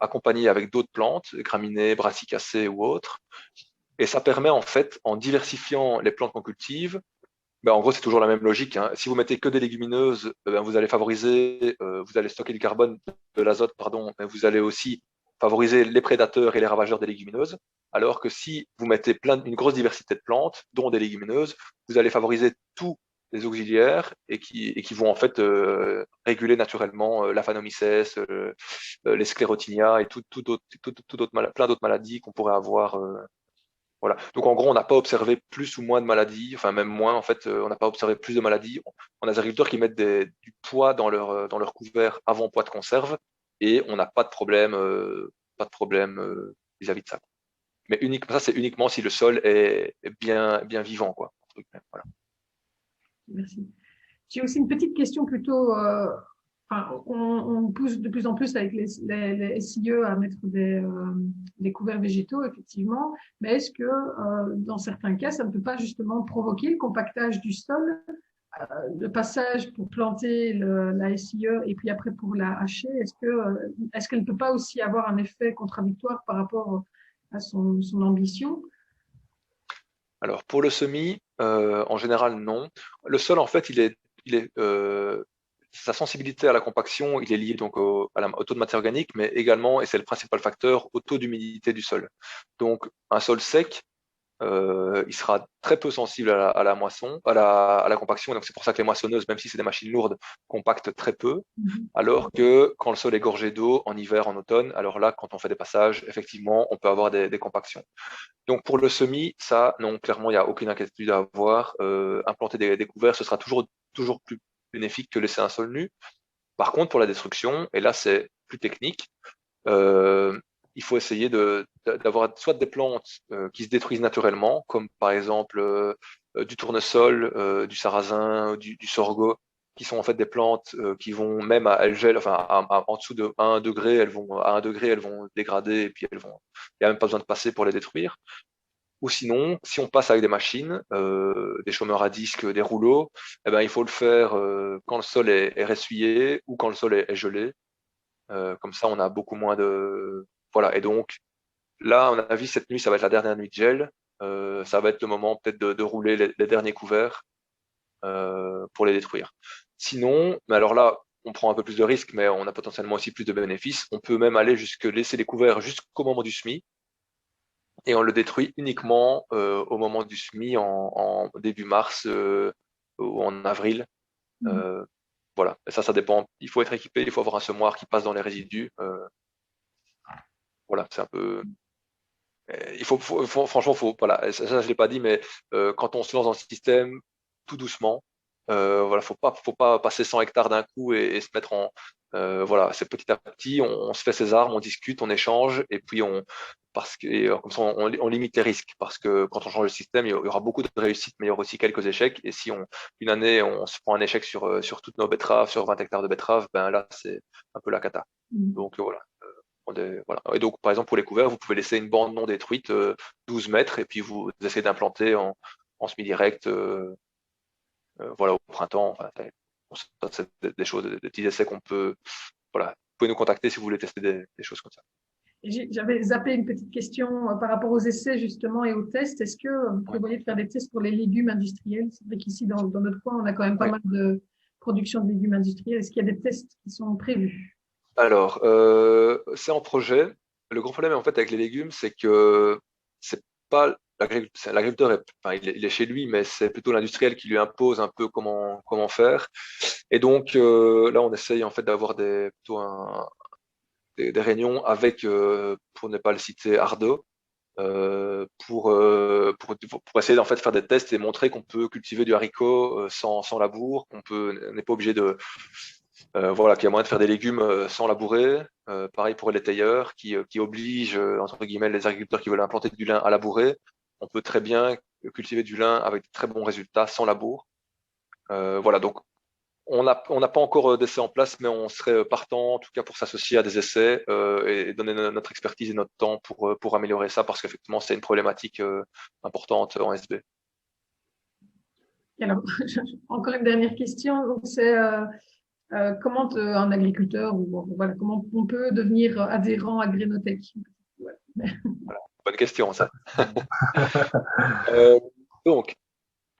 accompagnées avec d'autres plantes, graminées, brassicacées ou autres. Et ça permet en fait, en diversifiant les plantes qu'on cultive, ben, en gros, c'est toujours la même logique, hein. Si vous mettez que des légumineuses, ben, vous allez favoriser, vous allez stocker du carbone, de l'azote, pardon, mais vous allez aussi favoriser les prédateurs et les ravageurs des légumineuses. Alors que si vous mettez une grosse diversité de plantes, dont des légumineuses, vous allez favoriser tous les auxiliaires et qui vont en fait réguler naturellement la phanomycès, les sclérotinia et plein d'autres maladies qu'on pourrait avoir. Voilà. Donc en gros, on n'a pas observé plus ou moins de maladies, enfin même moins en fait, on n'a pas observé plus de maladies. On a des agriculteurs qui mettent du poids dans leur couvert avant poids de conserve et on n'a pas de problème vis-à-vis de ça. Mais ça, c'est uniquement si le sol est bien vivant, quoi. Voilà. Merci. J'ai aussi une petite question plutôt. Enfin, on pousse de plus en plus avec les SIE à mettre des couverts végétaux, effectivement. Mais est-ce que, dans certains cas, ça ne peut pas justement provoquer le compactage du sol, le passage pour planter la SIE et puis après pour la hacher? Est-ce qu'elle ne peut pas aussi avoir un effet contradictoire par rapport à son ambition? Alors pour le semis, en général, non. Le sol, en fait, sa sensibilité à la compaction, il est lié donc au taux de matière organique, mais également, et c'est le principal facteur, au taux d'humidité du sol. Donc un sol sec, il sera très peu sensible à la moisson, à la compaction. Donc c'est pour ça que les moissonneuses, même si c'est des machines lourdes, compactent très peu. Alors que quand le sol est gorgé d'eau, en hiver, en automne, alors là, quand on fait des passages, effectivement, on peut avoir des compactions. Donc pour le semis, ça, non, clairement, il n'y a aucune inquiétude à avoir. Implanter des couverts, ce sera toujours plus bénéfique que laisser un sol nu. Par contre, pour la destruction, et là c'est plus technique, il faut essayer d'avoir soit des plantes qui se détruisent naturellement, comme par exemple du tournesol, du sarrasin, du sorgho, qui sont en fait des plantes qui vont même elles gèlent, enfin en dessous de 1 degré, à 1 degré, elles vont dégrader et puis il n'y a même pas besoin de passer pour les détruire. Ou sinon, si on passe avec des machines, des chômeurs à disque, des rouleaux, eh ben, il faut le faire quand le sol est ressuyé ou quand le sol est gelé. Comme ça, on a beaucoup moins de... Voilà, et donc là, à mon avis, cette nuit, ça va être la dernière nuit de gel. Ça va être le moment peut-être de rouler les derniers couverts pour les détruire. Sinon, mais alors là, on prend un peu plus de risques, mais on a potentiellement aussi plus de bénéfices. On peut même aller jusque laisser les couverts jusqu'au moment du semis et on le détruit uniquement au moment du semis en début mars ou en avril. Euh, voilà, et ça dépend. Il faut être équipé, il faut avoir un semoir qui passe dans les résidus. Voilà, c'est un peu. Franchement, voilà, ça je l'ai pas dit, mais quand on se lance dans le système, tout doucement, voilà, faut pas passer 100 hectares d'un coup et se mettre en, voilà, c'est petit à petit, on se fait ses armes, on discute, on échange, et puis parce que, comme ça, on limite les risques, parce que quand on change le système, il y aura beaucoup de réussites, mais il y aura aussi quelques échecs, et si une année, on se prend un échec sur toutes nos betteraves, sur 20 hectares de betteraves, ben là, c'est un peu la cata. Donc voilà. Voilà. Et donc, par exemple, pour les couverts, vous pouvez laisser une bande non détruite 12 mètres et puis vous essayez d'implanter en semi-direct voilà, au printemps. Enfin, c'est des choses, des petits essais qu'on peut. Voilà. Vous pouvez nous contacter si vous voulez tester des choses comme ça. J'avais zappé une petite question par rapport aux essais justement et aux tests. Est-ce que vous prévoyez de faire des tests pour les légumes industriels? C'est vrai qu'ici, dans notre coin, on a quand même pas mal de production de légumes industriels. Est-ce qu'il y a des tests qui sont prévus? Alors, c'est en projet. Le gros problème en fait avec les légumes, c'est que c'est pas l'agriculteur enfin, il est chez lui, mais c'est plutôt l'industriel qui lui impose un peu comment faire. Et donc là, on essaye en fait d'avoir plutôt des réunions avec, pour ne pas le citer, Ardo, pour essayer en fait faire des tests et montrer qu'on peut cultiver du haricot sans labour, on n'est pas obligé de voilà, qu'il y a moyen de faire des légumes sans labourer. Pareil pour les tailleurs qui obligent entre guillemets les agriculteurs qui veulent implanter du lin à labourer. On peut très bien cultiver du lin avec de très bons résultats sans labour. Voilà, donc on n'a pas encore d'essais en place, mais on serait partant en tout cas pour s'associer à des essais et donner notre expertise et notre temps pour améliorer ça parce qu'effectivement c'est une problématique importante en SB. Alors, encore une dernière question. Donc, c'est comment un agriculteur ou voilà, comment on peut devenir adhérent à Grenotech? Ouais. Voilà. Bonne question ça. Donc,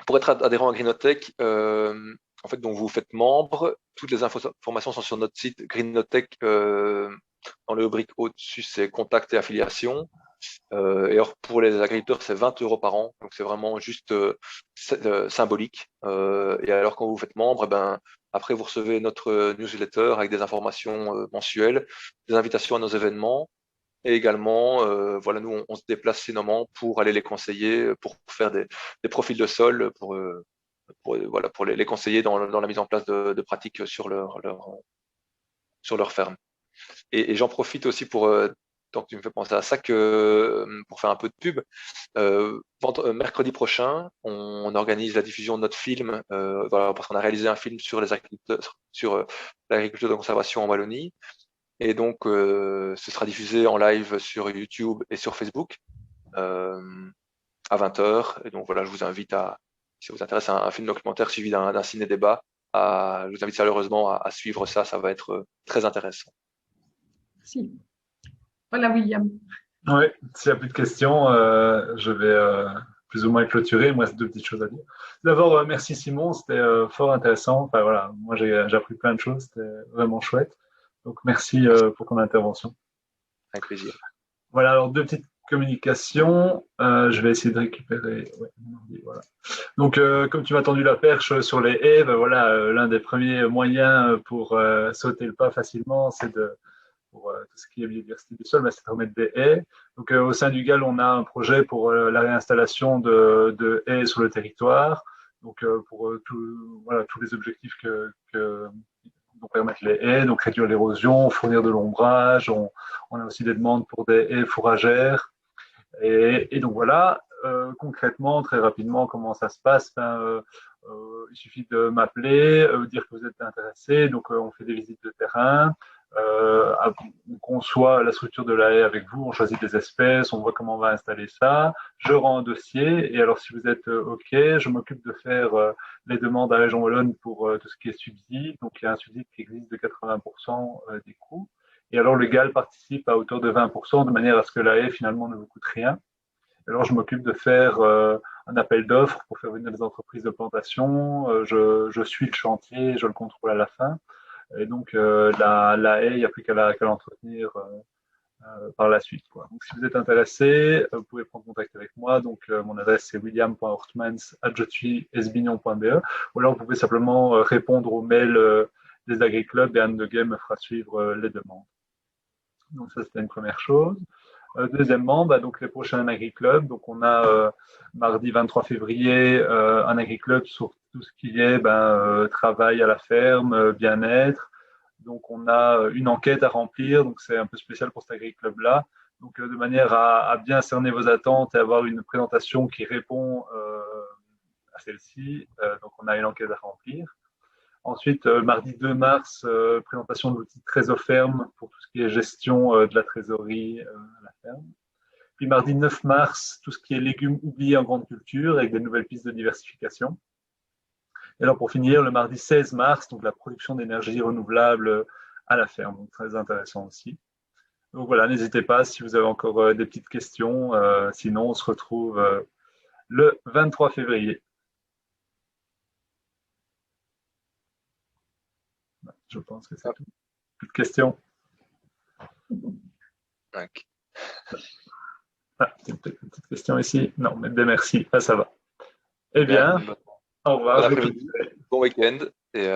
pour être adhérent à Greenotech, en fait, donc vous faites membre. Toutes les informations sont sur notre site Greenotech. Dans le rubrique au-dessus, c'est contact et affiliation. Et alors pour les agriculteurs, c'est 20 € par an. Donc c'est vraiment juste symbolique. Et alors quand vous faites membre, ben, après vous recevez notre newsletter avec des informations mensuelles, des invitations à nos événements. Et également, voilà, nous, on se déplace finalement pour aller les conseiller, pour faire des profils de sol, voilà, pour les conseiller dans la mise en place de pratiques sur leur ferme. Et j'en profite aussi tant que tu me fais penser à ça, pour faire un peu de pub, mercredi prochain, on organise la diffusion de notre film, voilà, parce qu'on a réalisé un film sur les agriculteurs, sur l'agriculture de conservation en Wallonie. Et donc, ce sera diffusé en live sur YouTube et sur Facebook à 20 h. Et donc, voilà, je vous invite si ça vous intéresse, un film documentaire suivi d'un ciné-débat, je vous invite chaleureusement à suivre ça. Ça va être très intéressant. Merci. Voilà, William. Oui, s'il n'y a plus de questions, je vais plus ou moins clôturer. Moi, c'est deux petites choses à dire. D'abord, merci Simon, c'était fort intéressant. Enfin, voilà, moi, j'ai appris plein de choses, c'était vraiment chouette. Donc, merci pour ton intervention. Avec plaisir. Voilà, alors deux petites communications. Je vais essayer de récupérer. Ouais, voilà. Donc, comme tu m'as tendu la perche sur les haies, ben voilà, l'un des premiers moyens pour sauter le pas facilement, c'est pour tout ce qui est biodiversité du sol, c'est de remettre des haies. Donc, au sein du GAL, on a un projet pour la réinstallation de haies sur le territoire. Donc, pour voilà, tous les objectifs que donc permettre les haies, donc réduire l'érosion, fournir de l'ombrage. On a aussi des demandes pour des haies fourragères. Et donc voilà, concrètement, très rapidement, comment ça se passe? Il suffit de m'appeler, dire que vous êtes intéressé. Donc, on fait des visites de terrain. On conçoit la structure de la haie avec vous, on choisit des espèces, on voit comment on va installer ça. Je rends un dossier et alors si vous êtes OK, je m'occupe de faire les demandes à la région Wallonne pour tout ce qui est subside. Donc il y a un subside qui existe de 80% des coûts. Et alors le GAL participe à hauteur de 20% de manière à ce que la haie finalement ne vous coûte rien. Alors je m'occupe de faire un appel d'offres pour faire venir des entreprises de plantation. Je suis le chantier, je le contrôle à la fin. Et donc, la haie, il n'y a plus qu'à l'entretenir par la suite, quoi. Donc, si vous êtes intéressé, vous pouvez prendre contact avec moi. Donc, mon adresse, c'est william.hortmans@esbignon.be. Ou alors, vous pouvez simplement répondre aux mails des AgriClub et Anne de Game me fera suivre les demandes. Donc, ça, c'était une première chose. Deuxièmement, donc les prochains AgriClub. Donc, on a mardi 23 février un AgriClub sur tout ce qui est travail à la ferme, bien-être. Donc, on a une enquête à remplir. Donc, c'est un peu spécial pour cet AgriClub-là. Donc, de manière à bien cerner vos attentes et avoir une présentation qui répond à celle-ci. Donc, on a une enquête à remplir. Ensuite, mardi 2 mars, présentation de l'outil Trésoferme pour tout ce qui est gestion de la trésorerie à la ferme. Puis mardi 9 mars, tout ce qui est légumes oubliés en grande culture avec des nouvelles pistes de diversification. Et alors pour finir, le mardi 16 mars, donc la production d'énergie renouvelable à la ferme, donc très intéressant aussi. Donc voilà, n'hésitez pas si vous avez encore des petites questions. Sinon, on se retrouve le 23 février. Je pense que c'est tout. Plus de questions? Okay. Peut-être une petite question ici. Non, mais bien merci. Ah, ça va. Eh bien, au revoir. Bon week-end. Et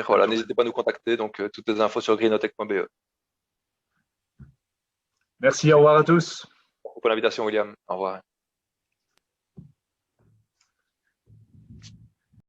voilà, n'hésitez pas à nous contacter. Donc, toutes les infos sur greenotech.be. Merci, au revoir à tous. Merci pour l'invitation, William. Au revoir.